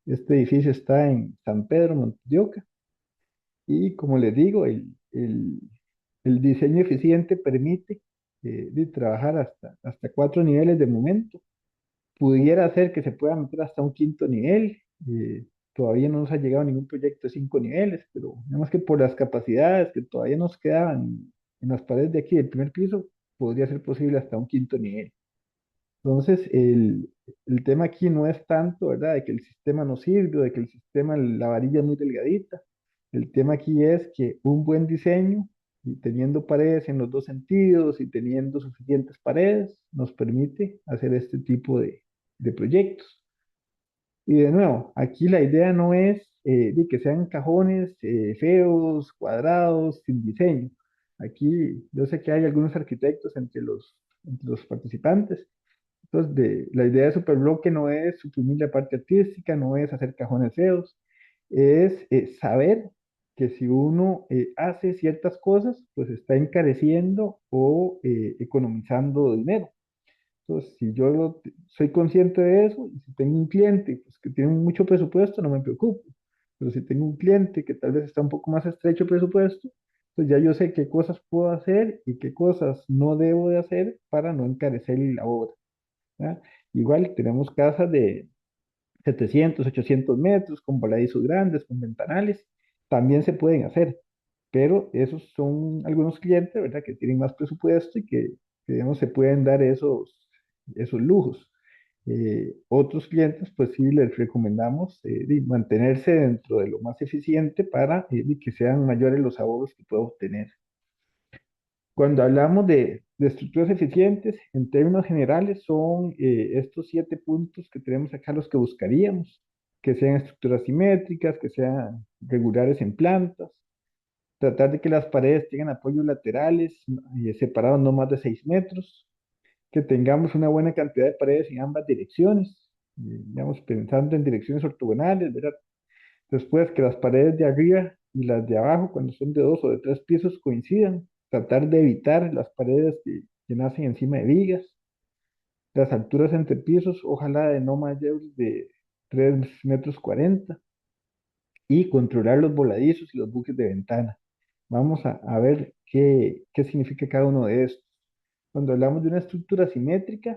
Este edificio está en San Pedro, Montedioca, y como les digo, el diseño eficiente permite de trabajar hasta 4 niveles de momento. Pudiera hacer que se pueda meter hasta un quinto nivel. Todavía no nos ha llegado ningún proyecto de 5 niveles, pero digamos que por las capacidades que todavía nos quedaban en las paredes de aquí del primer piso, podría ser posible hasta un quinto nivel. Entonces, el tema aquí no es tanto, ¿verdad?, de que el sistema no sirve o de que el sistema, la varilla es muy delgadita. El tema aquí es que un buen diseño, y teniendo paredes en los dos sentidos y teniendo suficientes paredes, nos permite hacer este tipo de proyectos. Y de nuevo, aquí la idea no es de que sean cajones feos, cuadrados, sin diseño. Aquí yo sé que hay algunos arquitectos entre los participantes. Entonces, la idea de Superbloque no es suprimir la parte artística, no es hacer cajones feos, es saber que si uno hace ciertas cosas, pues está encareciendo o economizando dinero. Entonces, si yo soy consciente de eso y si tengo un cliente pues, que tiene mucho presupuesto, no me preocupo. Pero si tengo un cliente que tal vez está un poco más estrecho presupuesto, pues ya yo sé qué cosas puedo hacer y qué cosas no debo de hacer para no encarecer la obra. ¿Ya? Igual tenemos casas de 700, 800 metros, con voladizos grandes, con ventanales, también se pueden hacer, pero esos son algunos clientes, ¿verdad?, que tienen más presupuesto y que, digamos, se pueden dar esos lujos. Otros clientes, pues sí, les recomendamos mantenerse dentro de lo más eficiente para que sean mayores los ahorros que pueda obtener. Cuando hablamos de estructuras eficientes, en términos generales son estos 7 puntos que tenemos acá los que buscaríamos, que sean estructuras simétricas, que sean regulares en plantas, tratar de que las paredes tengan apoyos laterales separados no más de 6 metros, que tengamos una buena cantidad de paredes en ambas direcciones, digamos, pensando en direcciones ortogonales, ¿verdad? Después que las paredes de arriba y las de abajo, cuando son de 2 o de 3 pisos, coincidan. Tratar de evitar las paredes que nacen encima de vigas. Las alturas entre pisos, ojalá de no mayor de 3,40 m. Y controlar los voladizos y los bujes de ventana. Vamos a ver qué significa cada uno de estos. Cuando hablamos de una estructura simétrica,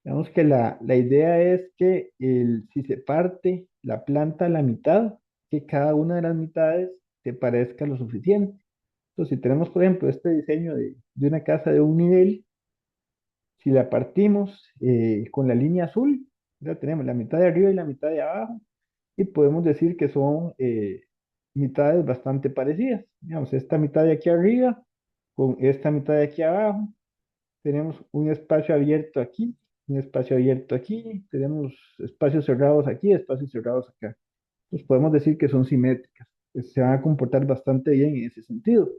digamos que la idea es que si se parte la planta a la mitad, que cada una de las mitades se parezca lo suficiente. Entonces, si tenemos, por ejemplo, este diseño de una casa de un nivel, si la partimos con la línea azul, ya tenemos la mitad de arriba y la mitad de abajo, y podemos decir que son mitades bastante parecidas. Digamos, esta mitad de aquí arriba con esta mitad de aquí abajo, tenemos un espacio abierto aquí, un espacio abierto aquí, tenemos espacios cerrados aquí, espacios cerrados acá. Entonces podemos decir que son simétricas, que se van a comportar bastante bien en ese sentido.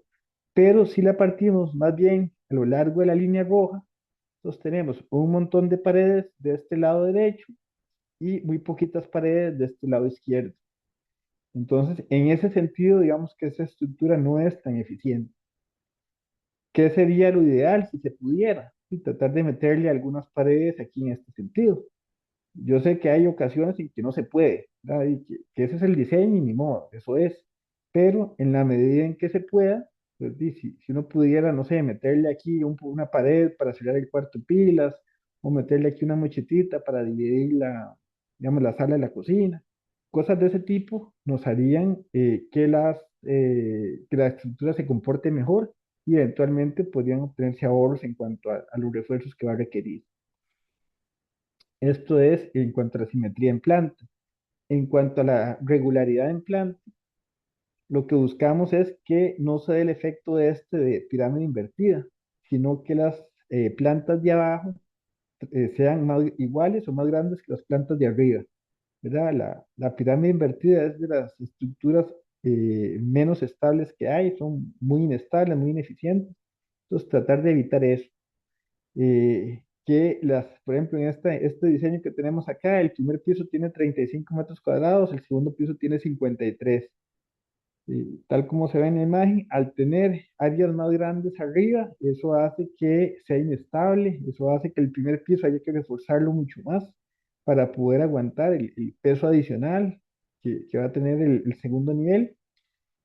Pero si la partimos más bien a lo largo de la línea roja, entonces tenemos un montón de paredes de este lado derecho y muy poquitas paredes de este lado izquierdo. Entonces, en ese sentido, digamos que esa estructura no es tan eficiente. ¿Qué sería lo ideal si se pudiera? Y tratar de meterle algunas paredes aquí en este sentido. Yo sé que hay ocasiones en que no se puede, ¿verdad? Y que ese es el diseño y ni modo, eso es. Pero en la medida en que se pueda, pues si uno pudiera, no sé, meterle aquí una pared para cerrar el cuarto de pilas, o meterle aquí una mochetita para dividir digamos, la sala de la cocina, cosas de ese tipo nos harían que las que la estructura se comporte mejor y eventualmente podrían obtenerse ahorros en cuanto a los refuerzos que va a requerir. Esto es en cuanto a la simetría en planta. En cuanto a la regularidad en planta, lo que buscamos es que no se dé el efecto de pirámide invertida, sino que las plantas de abajo sean más iguales o más grandes que las plantas de arriba, ¿verdad? La pirámide invertida es de las estructuras menos estables que hay, son muy inestables, muy ineficientes. Entonces, tratar de evitar eso. Por ejemplo, en este diseño que tenemos acá, el primer piso tiene 35 metros cuadrados, el segundo piso tiene 53. Tal como se ve en la imagen, al tener áreas más grandes arriba, eso hace que sea inestable, eso hace que el primer piso haya que reforzarlo mucho más para poder aguantar el peso adicional que va a tener el segundo nivel.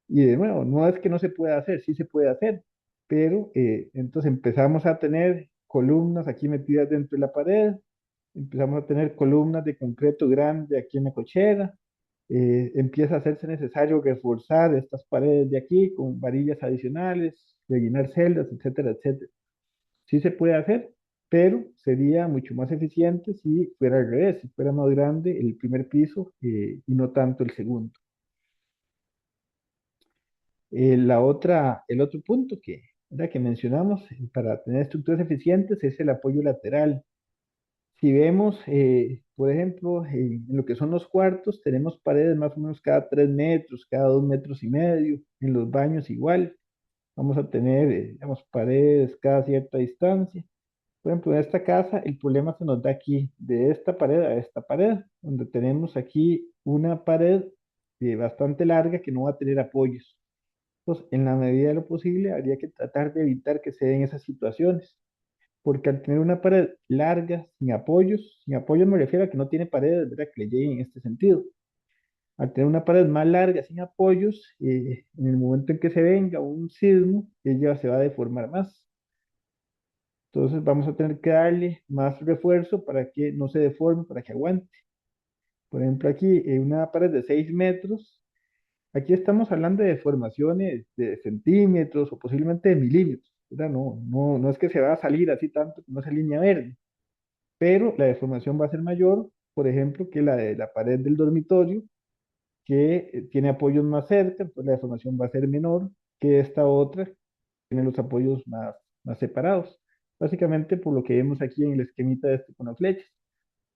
Y de nuevo, no es que no se pueda hacer, sí se puede hacer, pero entonces empezamos a tener columnas aquí metidas dentro de la pared, empezamos a tener columnas de concreto grande aquí en la cochera, empieza a hacerse necesario reforzar estas paredes de aquí con varillas adicionales, rellenar celdas, etcétera, etcétera. Sí se puede hacer, pero sería mucho más eficiente si fuera al revés, si fuera más grande el primer piso y no tanto el segundo. El otro punto ¿verdad? Que mencionamos para tener estructuras eficientes es el apoyo lateral. Si vemos, por ejemplo, en lo que son los cuartos, tenemos paredes más o menos cada 3 metros, cada 2,5 metros. En los baños igual, vamos a tener, digamos, paredes cada cierta distancia. Por ejemplo, en esta casa, el problema se nos da aquí, de esta pared a esta pared, donde tenemos aquí una pared bastante larga que no va a tener apoyos. Entonces, en la medida de lo posible, habría que tratar de evitar que se den esas situaciones, porque al tener una pared larga, sin apoyos me refiero a que no tiene paredes, ¿verdad? Que le lleguen en este sentido. Al tener una pared más larga, sin apoyos, en el momento en que se venga un sismo, ella se va a deformar más. Entonces vamos a tener que darle más refuerzo para que no se deforme, para que aguante. Por ejemplo, aquí una pared de 6 metros. Aquí estamos hablando de deformaciones de centímetros o posiblemente de milímetros, ¿verdad? No es que se va a salir así tanto como esa línea verde, pero la deformación va a ser mayor, por ejemplo, que la de la pared del dormitorio, que tiene apoyos más cerca, entonces la deformación va a ser menor que esta otra, que tiene los apoyos más separados. Básicamente por lo que vemos aquí en el esquemita con las flechas.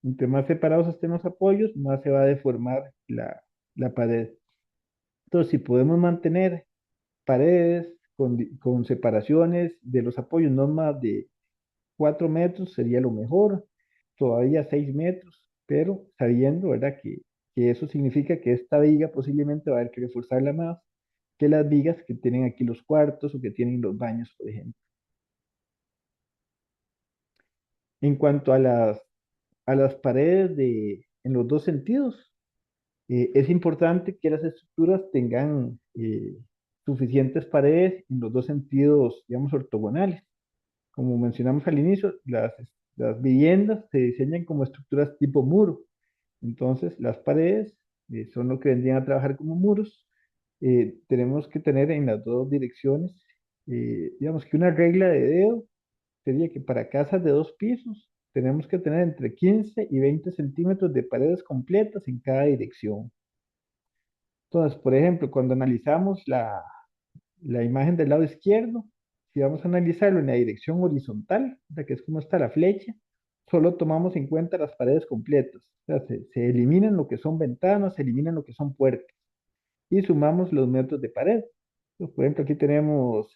Entre más separados estén los apoyos, más se va a deformar la pared. Entonces, si podemos mantener paredes con separaciones de los apoyos no más de 4 metros sería lo mejor, todavía 6 metros, pero sabiendo, ¿verdad? Que eso significa que esta viga posiblemente va a haber que reforzarla más que las vigas que tienen aquí los cuartos o que tienen los baños, por ejemplo. En cuanto a las paredes en los dos sentidos, es importante que las estructuras tengan suficientes paredes en los dos sentidos, digamos, ortogonales. Como mencionamos al inicio, las viviendas se diseñan como estructuras tipo muro. Entonces, las paredes son lo que vendrían a trabajar como muros. Tenemos que tener en las dos direcciones, digamos que una regla de dedo sería que para casas de 2 pisos tenemos que tener entre 15 y 20 centímetros de paredes completas en cada dirección. Entonces, por ejemplo, cuando analizamos la imagen del lado izquierdo, si vamos a analizarlo en la dirección horizontal, o sea, que es como está la flecha, solo tomamos en cuenta las paredes completas. O sea, se eliminan lo que son ventanas, se eliminan lo que son puertas y sumamos los metros de pared. Entonces, por ejemplo, aquí tenemos,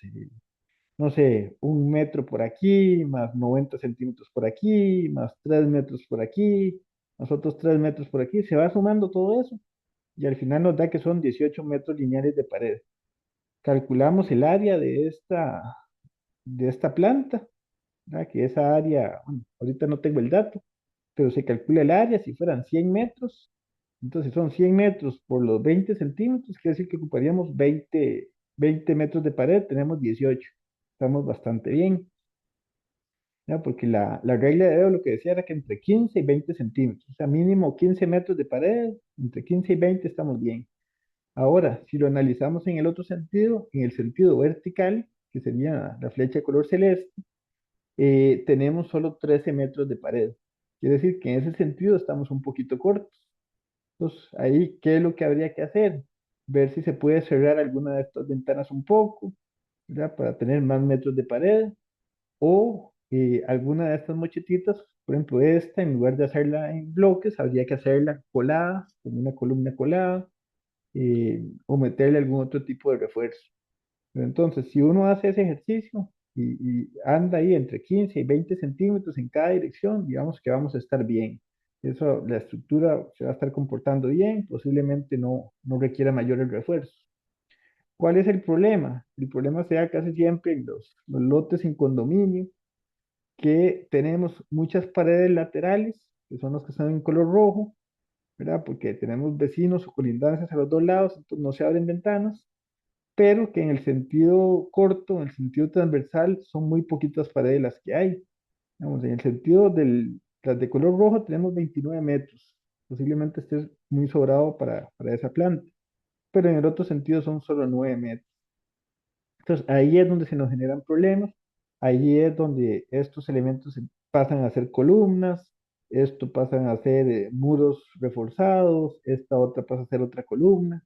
no sé, 1 metro por aquí, más 90 centímetros por aquí, más 3 metros por aquí, más otros 3 metros por aquí. Se va sumando todo eso y al final nos da que son 18 metros lineales de pared. Calculamos el área de esta planta, ¿verdad? Que esa área, bueno, ahorita no tengo el dato, pero se calcula el área si fueran 100 metros. Entonces son 100 metros por los 20 centímetros, quiere decir que ocuparíamos 20 metros de pared, tenemos 18. Estamos bastante bien, ¿ya? Porque la regla de dedo lo que decía era que entre 15 y 20 centímetros, o sea, mínimo 15 metros de pared, entre 15 y 20 estamos bien. Ahora, si lo analizamos en el otro sentido, en el sentido vertical, que sería la flecha de color celeste, tenemos solo 13 metros de pared. Quiere decir que en ese sentido estamos un poquito cortos. Entonces, ahí, ¿qué es lo que habría que hacer? Ver si se puede cerrar alguna de estas ventanas un poco, ¿verdad? Para tener más metros de pared, o alguna de estas mochetitas, por ejemplo, esta, en lugar de hacerla en bloques, habría que hacerla colada, como una columna colada, o meterle algún otro tipo de refuerzo. Pero entonces, si uno hace ese ejercicio y anda ahí entre 15 y 20 centímetros en cada dirección, digamos que vamos a estar bien. Eso, la estructura se va a estar comportando bien, posiblemente no requiera mayores refuerzos. ¿Cuál es el problema? El problema se da casi siempre en los lotes en condominio, que tenemos muchas paredes laterales, que son los que están en color rojo, ¿verdad? Porque tenemos vecinos o colindancias a los dos lados, entonces no se abren ventanas, pero que en el sentido corto, en el sentido transversal, son muy poquitas paredes las que hay. Digamos, en el sentido las de color rojo tenemos 29 metros, posiblemente esté muy sobrado para esa planta, pero en el otro sentido son solo 9 metros. Entonces ahí es donde se nos generan problemas, ahí es donde estos elementos pasan a ser columnas, esto pasan a ser muros reforzados, esta otra pasa a ser otra columna,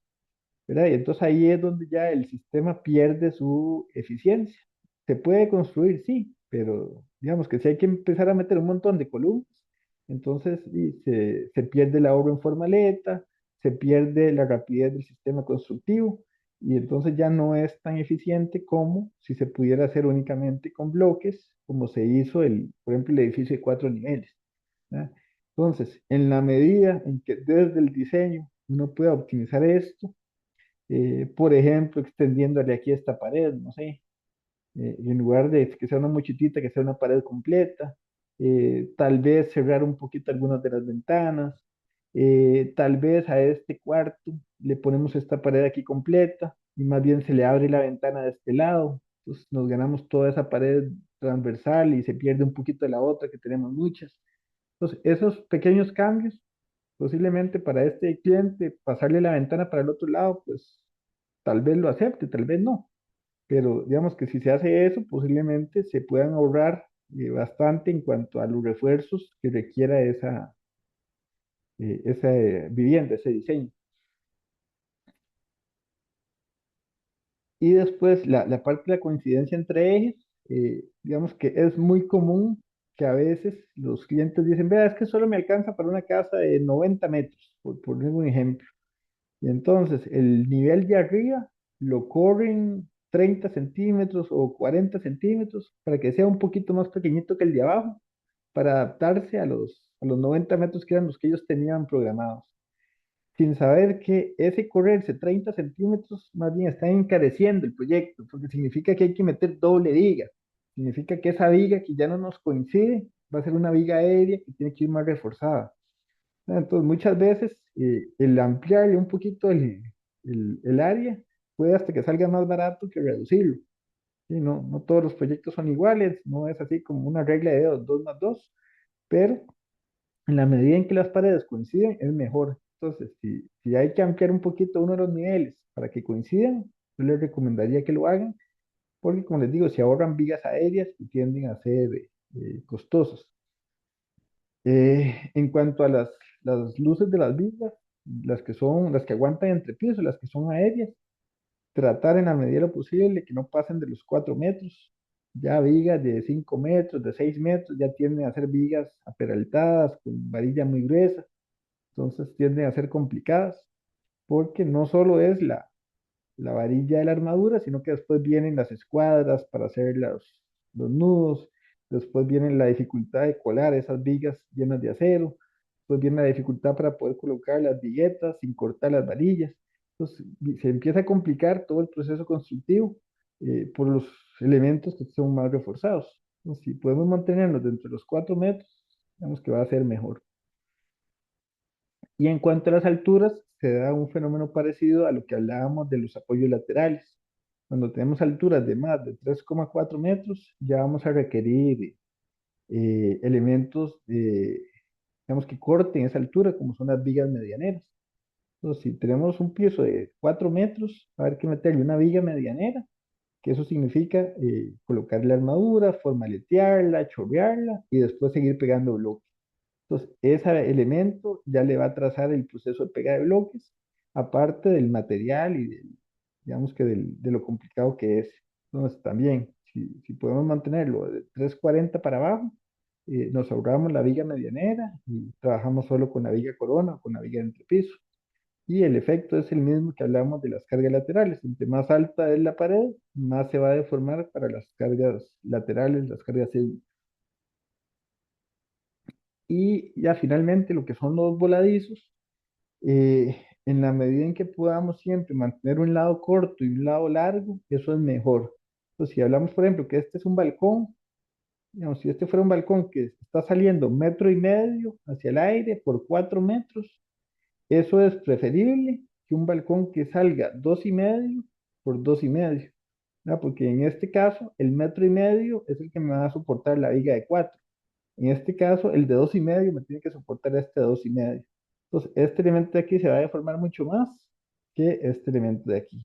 ¿verdad? Y entonces ahí es donde ya el sistema pierde su eficiencia. Se puede construir, sí, pero digamos que si hay que empezar a meter un montón de columnas, entonces se pierde la obra en formaleta, se pierde la rapidez del sistema constructivo y entonces ya no es tan eficiente como si se pudiera hacer únicamente con bloques, como se hizo por ejemplo, el edificio de 4 niveles, ¿verdad? Entonces, en la medida en que desde el diseño uno pueda optimizar esto, por ejemplo, extendiéndole aquí esta pared, no sé, en lugar de que sea una mochitita, que sea una pared completa, tal vez cerrar un poquito algunas de las ventanas, tal vez a este cuarto le ponemos esta pared aquí completa y más bien se le abre la ventana de este lado, entonces nos ganamos toda esa pared transversal y se pierde un poquito de la otra que tenemos muchas. Entonces, esos pequeños cambios, posiblemente para este cliente, pasarle la ventana para el otro lado, pues tal vez lo acepte, tal vez no. Pero digamos que si se hace eso, posiblemente se puedan ahorrar bastante en cuanto a los refuerzos que requiera esa vivienda, ese diseño. Y después la parte de la coincidencia entre ejes, digamos que es muy común que a veces los clientes dicen, vea, es que solo me alcanza para una casa de 90 metros, por poner un ejemplo. Y entonces el nivel de arriba lo corren 30 centímetros o 40 centímetros para que sea un poquito más pequeñito que el de abajo, para adaptarse a los 90 metros que eran los que ellos tenían programados, sin saber que ese correrse 30 centímetros más bien está encareciendo el proyecto, porque significa que hay que meter doble viga, significa que esa viga que ya no nos coincide va a ser una viga aérea que tiene que ir más reforzada. Entonces, muchas veces el ampliarle un poquito el área puede hasta que salga más barato que reducirlo. Y no todos los proyectos son iguales, no es así como una regla de 2 más 2, pero en la medida en que las paredes coinciden es mejor. Entonces, si hay que ampliar un poquito uno de los niveles para que coincidan, yo les recomendaría que lo hagan, porque como les digo, se ahorran vigas aéreas y tienden a ser costosos. En cuanto a las luces de las vigas, las que aguantan entre pisos, las que son aéreas, tratar en la medida de lo posible que no pasen de los 4 metros. Ya vigas de 5 metros, de 6 metros, ya tienden a ser vigas aperaltadas, con varilla muy gruesa, entonces tienden a ser complicadas, porque no solo es la varilla de la armadura, sino que después vienen las escuadras para hacer los nudos, después viene la dificultad de colar esas vigas llenas de acero, después viene la dificultad para poder colocar las viguetas sin cortar las varillas. Entonces se empieza a complicar todo el proceso constructivo por los elementos que son más reforzados. Entonces, si podemos mantenernos dentro de los 4 metros, digamos que va a ser mejor. Y en cuanto a las alturas, se da un fenómeno parecido a lo que hablábamos de los apoyos laterales. Cuando tenemos alturas de más de 3,4 metros, ya vamos a requerir elementos digamos, que corten esa altura, como son las vigas medianeras. Entonces, si tenemos un piso de 4 metros, va a haber que meterle una viga medianera, que eso significa colocarle armadura, formaletearla, chorrearla y después seguir pegando bloques. Entonces, ese elemento ya le va a trazar el proceso de pega de bloques, aparte del material y digamos que de lo complicado que es. Entonces, también, si podemos mantenerlo de 340 para abajo, nos ahorramos la viga medianera y trabajamos solo con la viga corona o con la viga de entrepiso. Y el efecto es el mismo que hablamos de las cargas laterales. Entre más alta es la pared, más se va a deformar para las cargas laterales, las cargas sísmicas. Y ya finalmente lo que son los voladizos, en la medida en que podamos siempre mantener un lado corto y un lado largo, eso es mejor. Entonces, si hablamos, por ejemplo, que este es un balcón, digamos, si este fuera un balcón que está saliendo 1,5 metros hacia el aire por 4 metros, eso es preferible que un balcón que salga 2,5 por 2,5. ¿Verdad? Porque en este caso, el 1,5 metros es el que me va a soportar la viga de 4. En este caso, el de 2,5 me tiene que soportar este de 2,5. Entonces, este elemento de aquí se va a deformar mucho más que este elemento de aquí.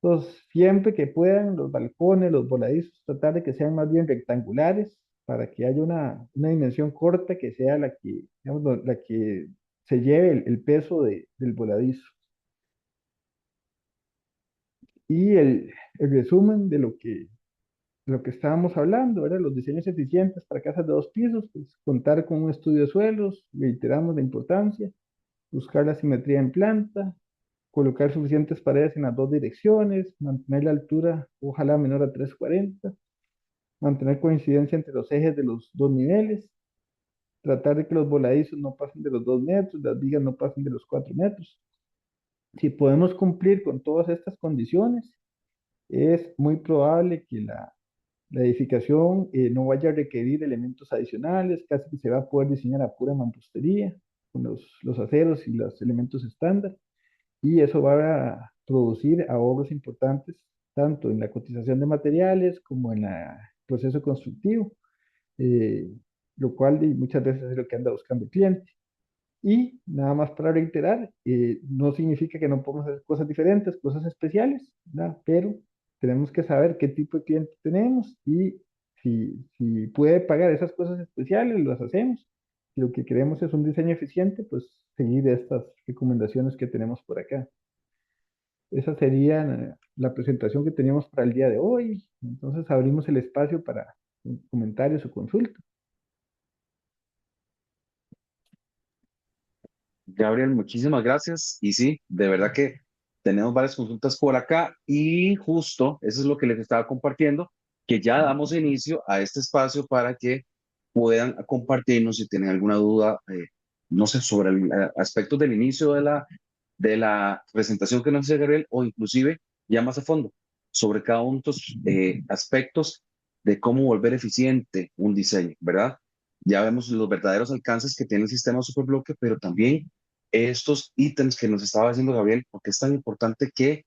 Entonces, siempre que puedan, los balcones, los voladizos, tratar de que sean más bien rectangulares para que haya una dimensión corta que sea la que, digamos, la que se lleve el peso del voladizo. Y el resumen de lo que estábamos hablando, ¿verdad? Los diseños eficientes para casas de 2 pisos, pues contar con un estudio de suelos, reiteramos la importancia, buscar la simetría en planta, colocar suficientes paredes en las dos direcciones, mantener la altura ojalá menor a 340, mantener coincidencia entre los ejes de los dos niveles, tratar de que los voladizos no pasen de los 2 metros, las vigas no pasen de los 4 metros. Si podemos cumplir con todas estas condiciones, es muy probable que la edificación no vaya a requerir elementos adicionales, casi que se va a poder diseñar a pura mampostería, con los aceros y los elementos estándar, y eso va a producir ahorros importantes tanto en la cotización de materiales como en el proceso constructivo, eh, lo cual muchas veces es lo que anda buscando el cliente. Y nada más para reiterar, no significa que no podemos hacer cosas diferentes, cosas especiales, ¿verdad? Pero tenemos que saber qué tipo de cliente tenemos y si puede pagar esas cosas especiales, las hacemos. Si lo que queremos es un diseño eficiente, pues seguir estas recomendaciones que tenemos por acá. Esa sería la presentación que teníamos para el día de hoy. Entonces abrimos el espacio para comentarios o consultas. Gabriel, muchísimas gracias. Y sí, de verdad que tenemos varias consultas por acá y justo eso es lo que les estaba compartiendo, que ya damos inicio a este espacio para que puedan compartirnos si tienen alguna duda, no sé, sobre aspectos del inicio de la presentación que nos hace Gabriel o inclusive ya más a fondo sobre cada uno de estos aspectos de cómo volver eficiente un diseño, ¿verdad? Ya vemos los verdaderos alcances que tiene el sistema Superbloque, pero también estos ítems que nos estaba diciendo Gabriel, porque es tan importante que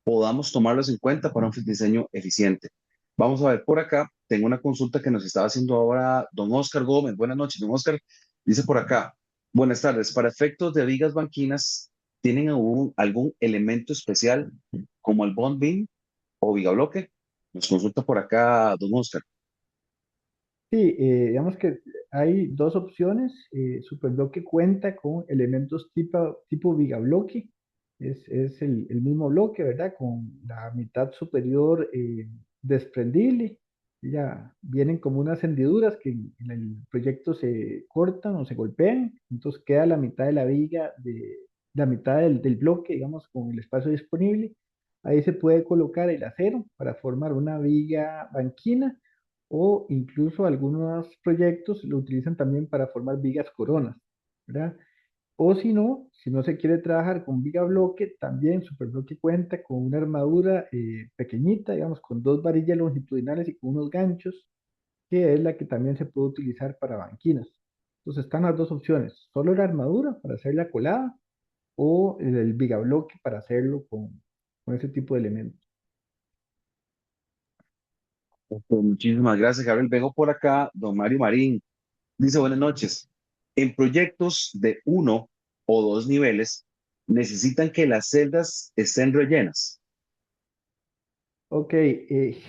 podamos tomarlos en cuenta para un diseño eficiente. Vamos a ver por acá, tengo una consulta que nos estaba haciendo ahora don Oscar Gómez. Buenas noches, don Oscar. Dice por acá, buenas tardes. Para efectos de vigas banquinas, ¿tienen algún elemento especial como el bond beam o vigabloque? Nos consulta por acá don Oscar. Sí, digamos que hay dos opciones. Superbloque cuenta con elementos tipo gigabloque. Es el mismo bloque, ¿verdad? Con la mitad superior desprendible. Ya vienen como unas hendiduras que en el proyecto se cortan o se golpean. Entonces queda la mitad de la viga, la mitad del bloque, digamos, con el espacio disponible. Ahí se puede colocar el acero para formar una viga banquina o incluso algunos proyectos lo utilizan también para formar vigas coronas, ¿verdad? O si no se quiere trabajar con viga bloque, también Superbloque cuenta con una armadura pequeñita, digamos, con dos varillas longitudinales y con unos ganchos, que es la que también se puede utilizar para banquinas. Entonces están las dos opciones, solo la armadura para hacer la colada o el viga bloque para hacerlo con ese tipo de elementos. Pues muchísimas gracias, Gabriel. Vengo por acá, don Mario Marín. Dice, buenas noches. En proyectos de uno o dos niveles, necesitan que las celdas estén rellenas. Ok,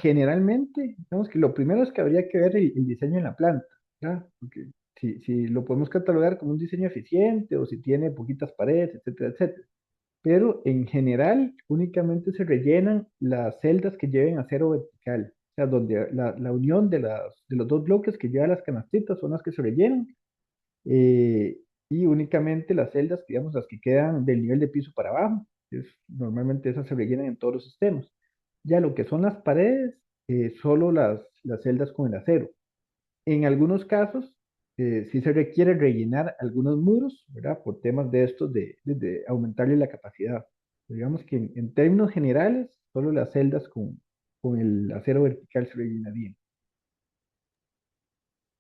generalmente, digamos que lo primero es que habría que ver el diseño en la planta, ¿ya? Porque si lo podemos catalogar como un diseño eficiente o si tiene poquitas paredes, etcétera, etcétera. Pero en general únicamente se rellenan las celdas que lleven acero vertical, o sea, donde la unión de los dos bloques que llevan las canastitas son las que se rellenan, eh, y únicamente las celdas, digamos, las que quedan del nivel de piso para abajo, normalmente esas se rellenan en todos los sistemas. Ya lo que son las paredes, solo las celdas con el acero. En algunos casos, sí se requiere rellenar algunos muros, ¿verdad? Por temas de estos de aumentarle la capacidad. Digamos que en términos generales, solo las celdas con el acero vertical se rellenarían.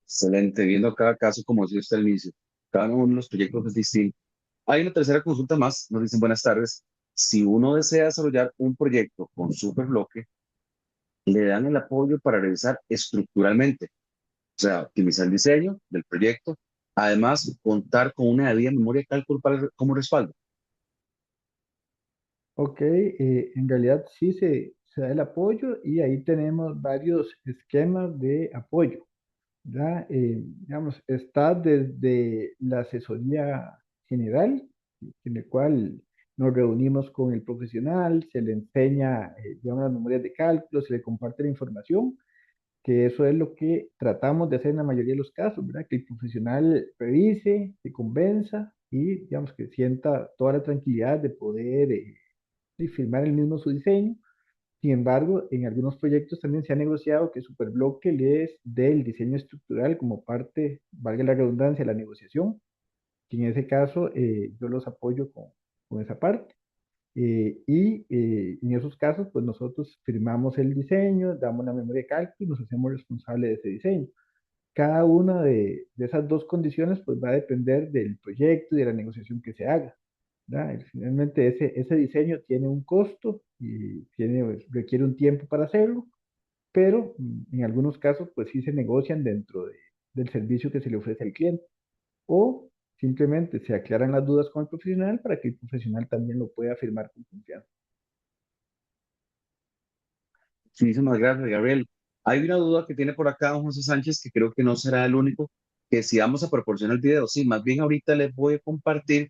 Excelente, viendo cada caso como decía usted al inicio. Cada uno de los proyectos es distinto. Hay una tercera consulta más, nos dicen buenas tardes. Si uno desea desarrollar un proyecto con superbloque, le dan el apoyo para revisar estructuralmente, o sea, optimizar el diseño del proyecto, además contar con una debida memoria de cálculo como respaldo. Ok, en realidad sí se da el apoyo y ahí tenemos varios esquemas de apoyo, ¿verdad? Digamos, está desde la asesoría general, en el cual nos reunimos con el profesional, se le enseña, digamos, las memorias de cálculo, se le comparte la información, que eso es lo que tratamos de hacer en la mayoría de los casos, ¿verdad? Que el profesional revise, se convenza y, digamos, que sienta toda la tranquilidad de poder y firmar el mismo su diseño. Sin embargo, en algunos proyectos también se ha negociado que Superbloque les dé el diseño estructural como parte, valga la redundancia, de la negociación, que en ese caso yo los apoyo con esa parte. En esos casos, pues nosotros firmamos el diseño, damos la memoria de cálculo y nos hacemos responsables de ese diseño. Cada una de esas dos condiciones, pues va a depender del proyecto y de la negociación que se haga. ¿Verdad? Finalmente, ese diseño tiene un costo y tiene, pues, requiere un tiempo para hacerlo, pero en algunos casos, pues sí se negocian dentro del servicio que se le ofrece al cliente. O simplemente se aclaran las dudas con el profesional para que el profesional también lo pueda firmar con confianza. Muchísimas gracias, Gabriel. Hay una duda que tiene por acá don José Sánchez, que creo que no será el único, que si vamos a proporcionar el video, sí, más bien ahorita les voy a compartir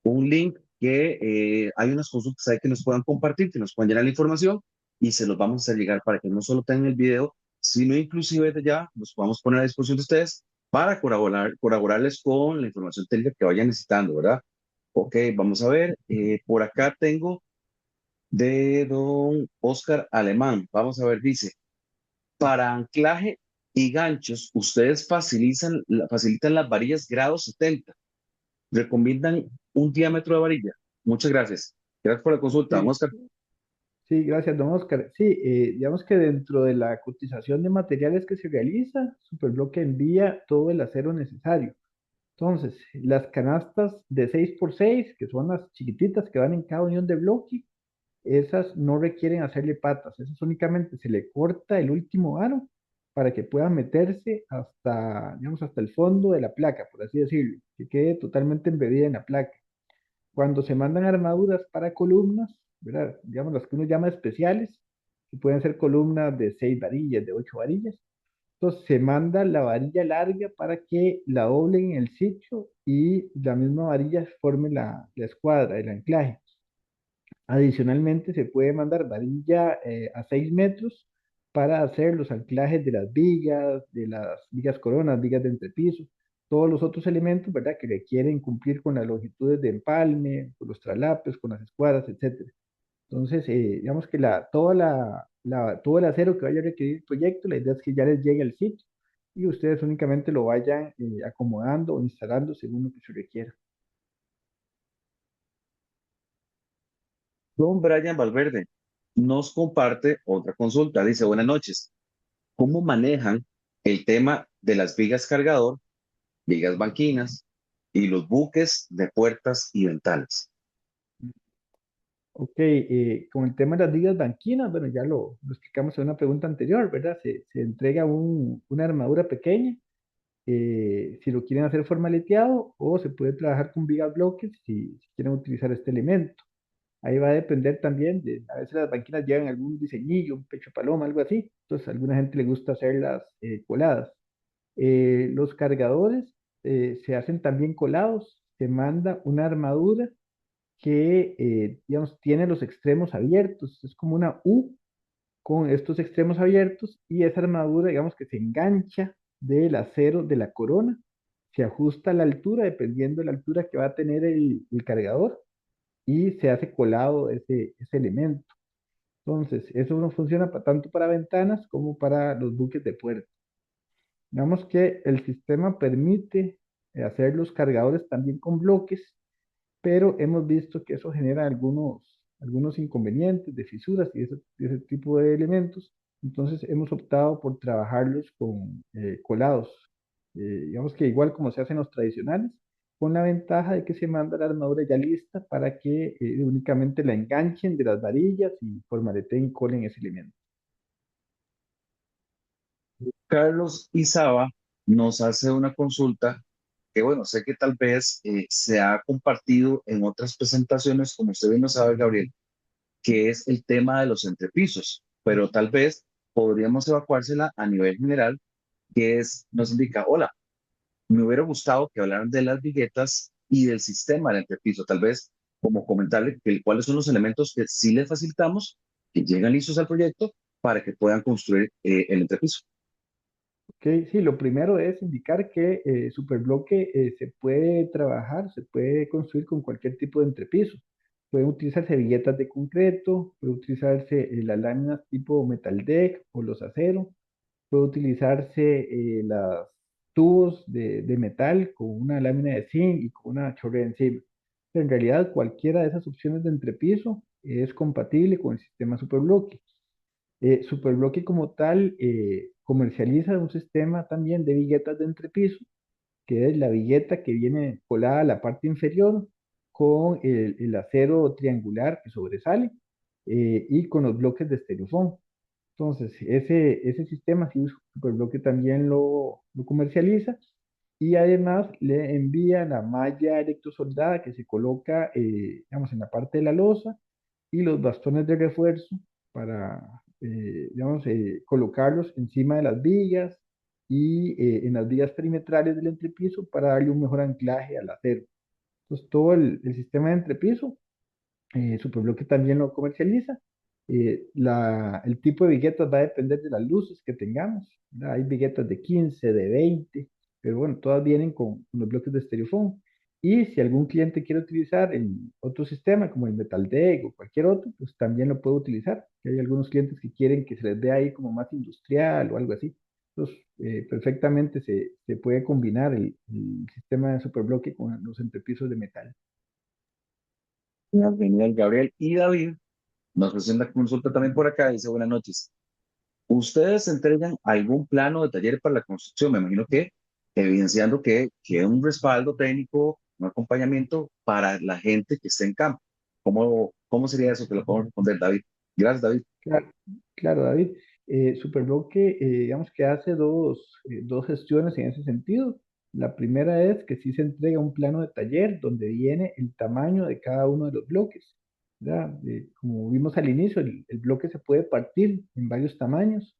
un link que hay unas consultas ahí que nos puedan compartir, que nos puedan llenar la información y se los vamos a hacer llegar para que no solo tengan el video, sino inclusive desde ya nos podamos poner a disposición de ustedes para colaborarles con la información técnica que vayan necesitando, ¿verdad? Ok, vamos a ver. Por acá tengo de don Oscar Alemán. Vamos a ver, dice, para anclaje y ganchos, ustedes facilitan las varillas grado 70. Recomiendan un diámetro de varilla. Muchas gracias. Gracias por la consulta, don Sí, Oscar. sí, gracias, don Oscar. Sí, digamos que dentro de la cotización de materiales que se realiza, Superbloque envía todo el acero necesario. Entonces, las canastas de 6x6, que son las chiquititas que van en cada unión de bloque, esas no requieren hacerle patas, esas únicamente se le corta el último aro para que pueda meterse hasta, digamos, hasta el fondo de la placa, por así decirlo, que quede totalmente embebida en la placa. Cuando se mandan armaduras para columnas, ¿verdad? Digamos las que uno llama especiales, que pueden ser columnas de 6 varillas, de 8 varillas. Entonces se manda la varilla larga para que la doblen en el sitio y la misma varilla forme la escuadra, el anclaje. Adicionalmente, se puede mandar varilla a 6 metros para hacer los anclajes de las vigas coronas, vigas de entrepiso, todos los otros elementos, ¿verdad?, que requieren cumplir con las longitudes de empalme, con los traslapes, con las escuadras, etcétera. Entonces, digamos que todo el acero que vaya a requerir el proyecto, la idea es que ya les llegue al sitio y ustedes únicamente lo vayan acomodando o instalando según lo que se requiera. Don Brian Valverde nos comparte otra consulta. Dice, buenas noches. ¿Cómo manejan el tema de las vigas cargador, vigas banquinas y los buques de puertas y ventanas? Ok, con el tema de las vigas banquinas, bueno, ya lo explicamos en una pregunta anterior, ¿verdad? Se entrega una armadura pequeña si lo quieren hacer formaleteado o se puede trabajar con bloques si quieren utilizar este elemento. Ahí va a depender también a veces las máquinas llevan algún diseñillo, un pecho paloma, algo así. Entonces, a alguna gente le gusta hacerlas coladas. Los cargadores se hacen también colados. Se manda una armadura que, digamos, tiene los extremos abiertos. Es como una U con estos extremos abiertos y esa armadura, digamos, que se engancha del acero de la corona. Se ajusta a la altura, dependiendo de la altura que va a tener el cargador y se hace colado ese elemento. Entonces, eso no funciona tanto para ventanas como para los buques de puerto. Digamos que el sistema permite hacer los cargadores también con bloques, pero hemos visto que eso genera algunos inconvenientes de fisuras y ese tipo de elementos. Entonces hemos optado por trabajarlos con colados. Digamos que igual como se hacen los tradicionales, con la ventaja de que se manda la armadura ya lista para que únicamente la enganchen de las varillas y formaleten y colen ese elemento. Carlos Izaba nos hace una consulta que, bueno, sé que tal vez se ha compartido en otras presentaciones, como usted bien lo sabe, Gabriel, que es el tema de los entrepisos, pero tal vez podríamos evacuársela a nivel general, que es, nos indica, hola, me hubiera gustado que hablaran de las viguetas y del sistema del entrepiso, tal vez como comentarle cuáles son los elementos que sí les facilitamos, que llegan listos al proyecto para que puedan construir el entrepiso. Ok, sí, lo primero es indicar que Superbloque se puede trabajar, se puede construir con cualquier tipo de entrepiso. Pueden utilizarse viguetas de concreto, puede utilizarse las láminas tipo metal deck o los aceros, puede utilizarse los tubos de metal con una lámina de zinc y con una chorrea encima. En realidad, cualquiera de esas opciones de entrepiso es compatible con el sistema Superbloque. Superbloque como tal comercializa un sistema también de viguetas de entrepiso, que es la vigueta que viene colada a la parte inferior con el acero triangular que sobresale y con los bloques de estereofón. Entonces, ese sistema, sí, Superbloque también lo comercializa y además le envía la malla electrosoldada que se coloca, digamos, en la parte de la losa y los bastones de refuerzo para, digamos, colocarlos encima de las vigas y en las vigas perimetrales del entrepiso para darle un mejor anclaje al acero. Entonces, todo el sistema de entrepiso Superbloque también lo comercializa. El tipo de viguetas va a depender de las luces que tengamos, ¿verdad? Hay viguetas de 15, de 20, pero bueno, todas vienen con los bloques de estereofón. Y si algún cliente quiere utilizar otro sistema como el Metal Deck o cualquier otro, pues también lo puede utilizar. Que hay algunos clientes que quieren que se les vea ahí como más industrial o algo así. Entonces, perfectamente se puede combinar el sistema de Superbloque con los entrepisos de metal. Genial, Gabriel. Y David nos hace una consulta también por acá, dice buenas noches. ¿Ustedes entregan algún plano de taller para la construcción? Me imagino que evidenciando que un respaldo técnico, un acompañamiento para la gente que esté en campo. ¿Cómo sería eso? Que lo podemos responder, David. Gracias, David. Claro, claro, David. Superbloque, digamos que hace dos gestiones en ese sentido. La primera es que sí se entrega un plano de taller donde viene el tamaño de cada uno de los bloques. ¿Verdad? Como vimos al inicio, el bloque se puede partir en varios tamaños.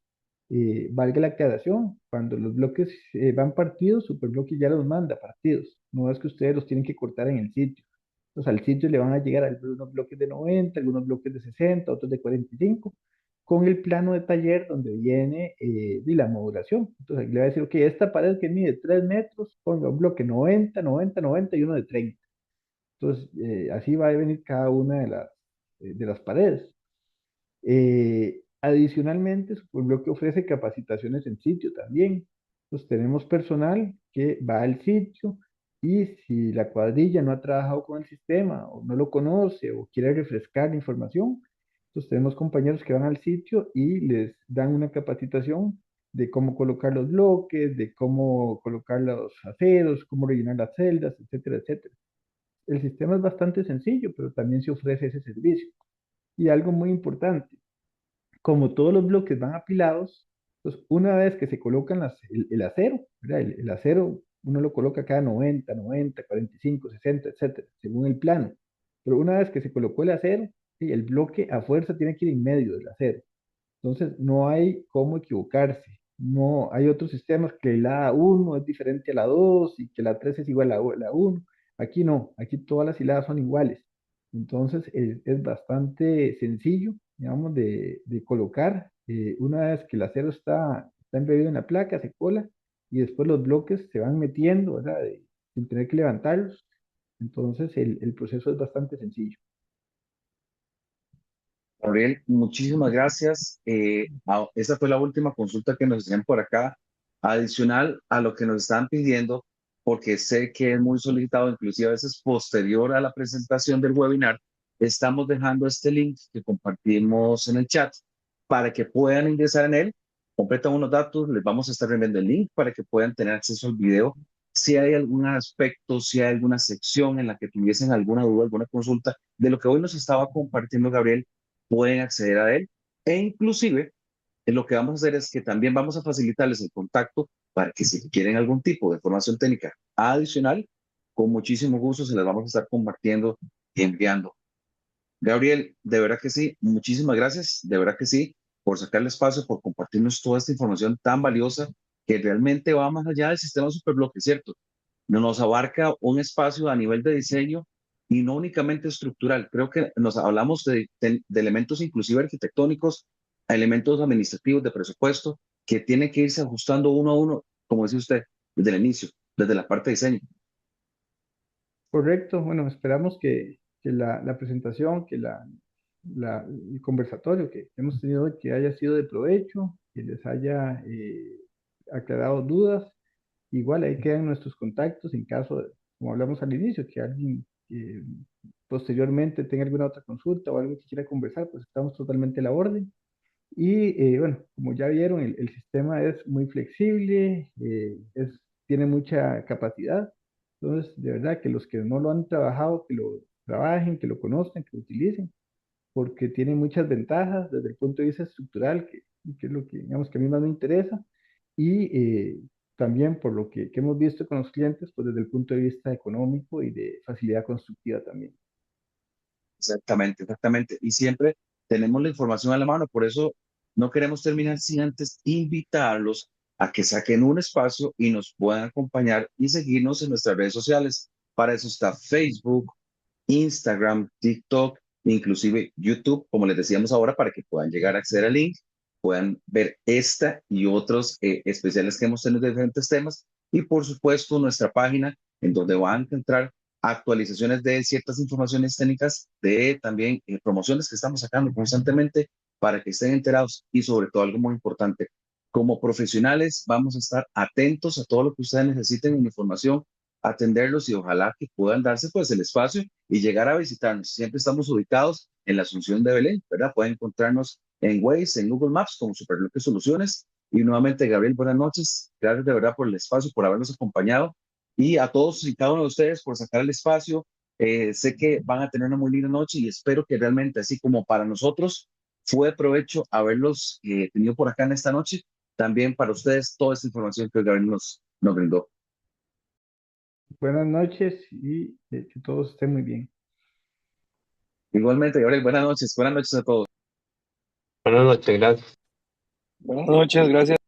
Valga la aclaración, cuando los bloques van partidos, Superbloque ya los manda partidos. No es que ustedes los tienen que cortar en el sitio. Entonces al sitio le van a llegar algunos bloques de 90, algunos bloques de 60, otros de 45, con el plano de taller donde viene de la modulación. Entonces aquí le va a decir, ok, esta pared que mide 3 metros, ponga un bloque 90, 90, 90 y uno de 30. Entonces así va a venir cada una de las paredes. Adicionalmente, Superbloque ofrece capacitaciones en sitio también. Pues tenemos personal que va al sitio y si la cuadrilla no ha trabajado con el sistema o no lo conoce o quiere refrescar la información, pues tenemos compañeros que van al sitio y les dan una capacitación de cómo colocar los bloques, de cómo colocar los aceros, cómo rellenar las celdas, etcétera, etcétera. El sistema es bastante sencillo, pero también se ofrece ese servicio. Y algo muy importante, como todos los bloques van apilados, Entonces, una vez que se colocan el acero, ¿verdad? El acero uno lo coloca cada 90, 90, 45, 60, etcétera, según el plano. Pero una vez que se colocó el acero, sí, el bloque a fuerza tiene que ir en medio del acero. Entonces, no hay cómo equivocarse. No, hay otros sistemas que la 1 es diferente a la 2 y que la 3 es igual a la 1. Aquí no, aquí todas las hiladas son iguales. Entonces, es bastante sencillo, digamos, de colocar. Una vez que el acero está embebido en la placa, se cola y después los bloques se van metiendo, ¿verdad? Sin tener que levantarlos. Entonces, el proceso es bastante sencillo. Gabriel, muchísimas gracias. Esa fue la última consulta que nos hicieron por acá, adicional a lo que nos están pidiendo, porque sé que es muy solicitado, inclusive a veces posterior a la presentación del webinar, estamos dejando este link que compartimos en el chat para que puedan ingresar en él, completan unos datos, les vamos a estar enviando el link para que puedan tener acceso al video. Si hay algún aspecto, si hay alguna sección en la que tuviesen alguna duda, alguna consulta de lo que hoy nos estaba compartiendo Gabriel, pueden acceder a él e inclusive lo que vamos a hacer es que también vamos a facilitarles el contacto para que si quieren algún tipo de formación técnica adicional, con muchísimo gusto se las vamos a estar compartiendo y enviando. Gabriel, de verdad que sí, muchísimas gracias, de verdad que sí, por sacarle espacio, por compartirnos toda esta información tan valiosa que realmente va más allá del sistema superbloque, ¿cierto? No nos abarca un espacio a nivel de diseño y no únicamente estructural. Creo que nos hablamos de elementos inclusive arquitectónicos, a elementos administrativos de presupuesto que tienen que irse ajustando uno a uno, como dice usted, desde el inicio, desde la parte de diseño. Correcto, bueno, esperamos que la presentación, el conversatorio que hemos tenido hoy, que haya sido de provecho, que les haya aclarado dudas. Igual ahí quedan nuestros contactos en caso de, como hablamos al inicio, que alguien posteriormente tenga alguna otra consulta o algo que quiera conversar, pues estamos totalmente a la orden. Y bueno, como ya vieron, el sistema es muy flexible, tiene mucha capacidad. Entonces, de verdad que los que no lo han trabajado, que lo trabajen, que lo conozcan, que lo utilicen, porque tiene muchas ventajas desde el punto de vista estructural, que es lo que, digamos, que a mí más me interesa, y también por lo que hemos visto con los clientes, pues desde el punto de vista económico y de facilidad constructiva también. Exactamente, exactamente. Y siempre tenemos la información a la mano, por eso no queremos terminar sin antes invitarlos a que saquen un espacio y nos puedan acompañar y seguirnos en nuestras redes sociales. Para eso está Facebook, Instagram, TikTok, inclusive YouTube, como les decíamos ahora, para que puedan llegar a acceder al link, puedan ver esta y otros especiales que hemos tenido de diferentes temas y por supuesto nuestra página en donde van a encontrar actualizaciones de ciertas informaciones técnicas, de también promociones que estamos sacando constantemente para que estén enterados y sobre todo algo muy importante, como profesionales vamos a estar atentos a todo lo que ustedes necesiten en información, atenderlos y ojalá que puedan darse pues el espacio y llegar a visitarnos. Siempre estamos ubicados en la Asunción de Belén, ¿verdad? Pueden encontrarnos en Waze, en Google Maps como Superbloque Soluciones. Y nuevamente, Gabriel, buenas noches. Gracias de verdad por el espacio, por habernos acompañado y a todos y cada uno de ustedes por sacar el espacio. Sé que van a tener una muy linda noche y espero que realmente, así como para nosotros, fue de provecho haberlos tenido por acá en esta noche. También para ustedes toda esta información que Gabriel nos brindó. Buenas noches y que todos estén muy bien. Igualmente, Gabriel, buenas noches a todos. Buenas noches, gracias. Buenas noches, gracias.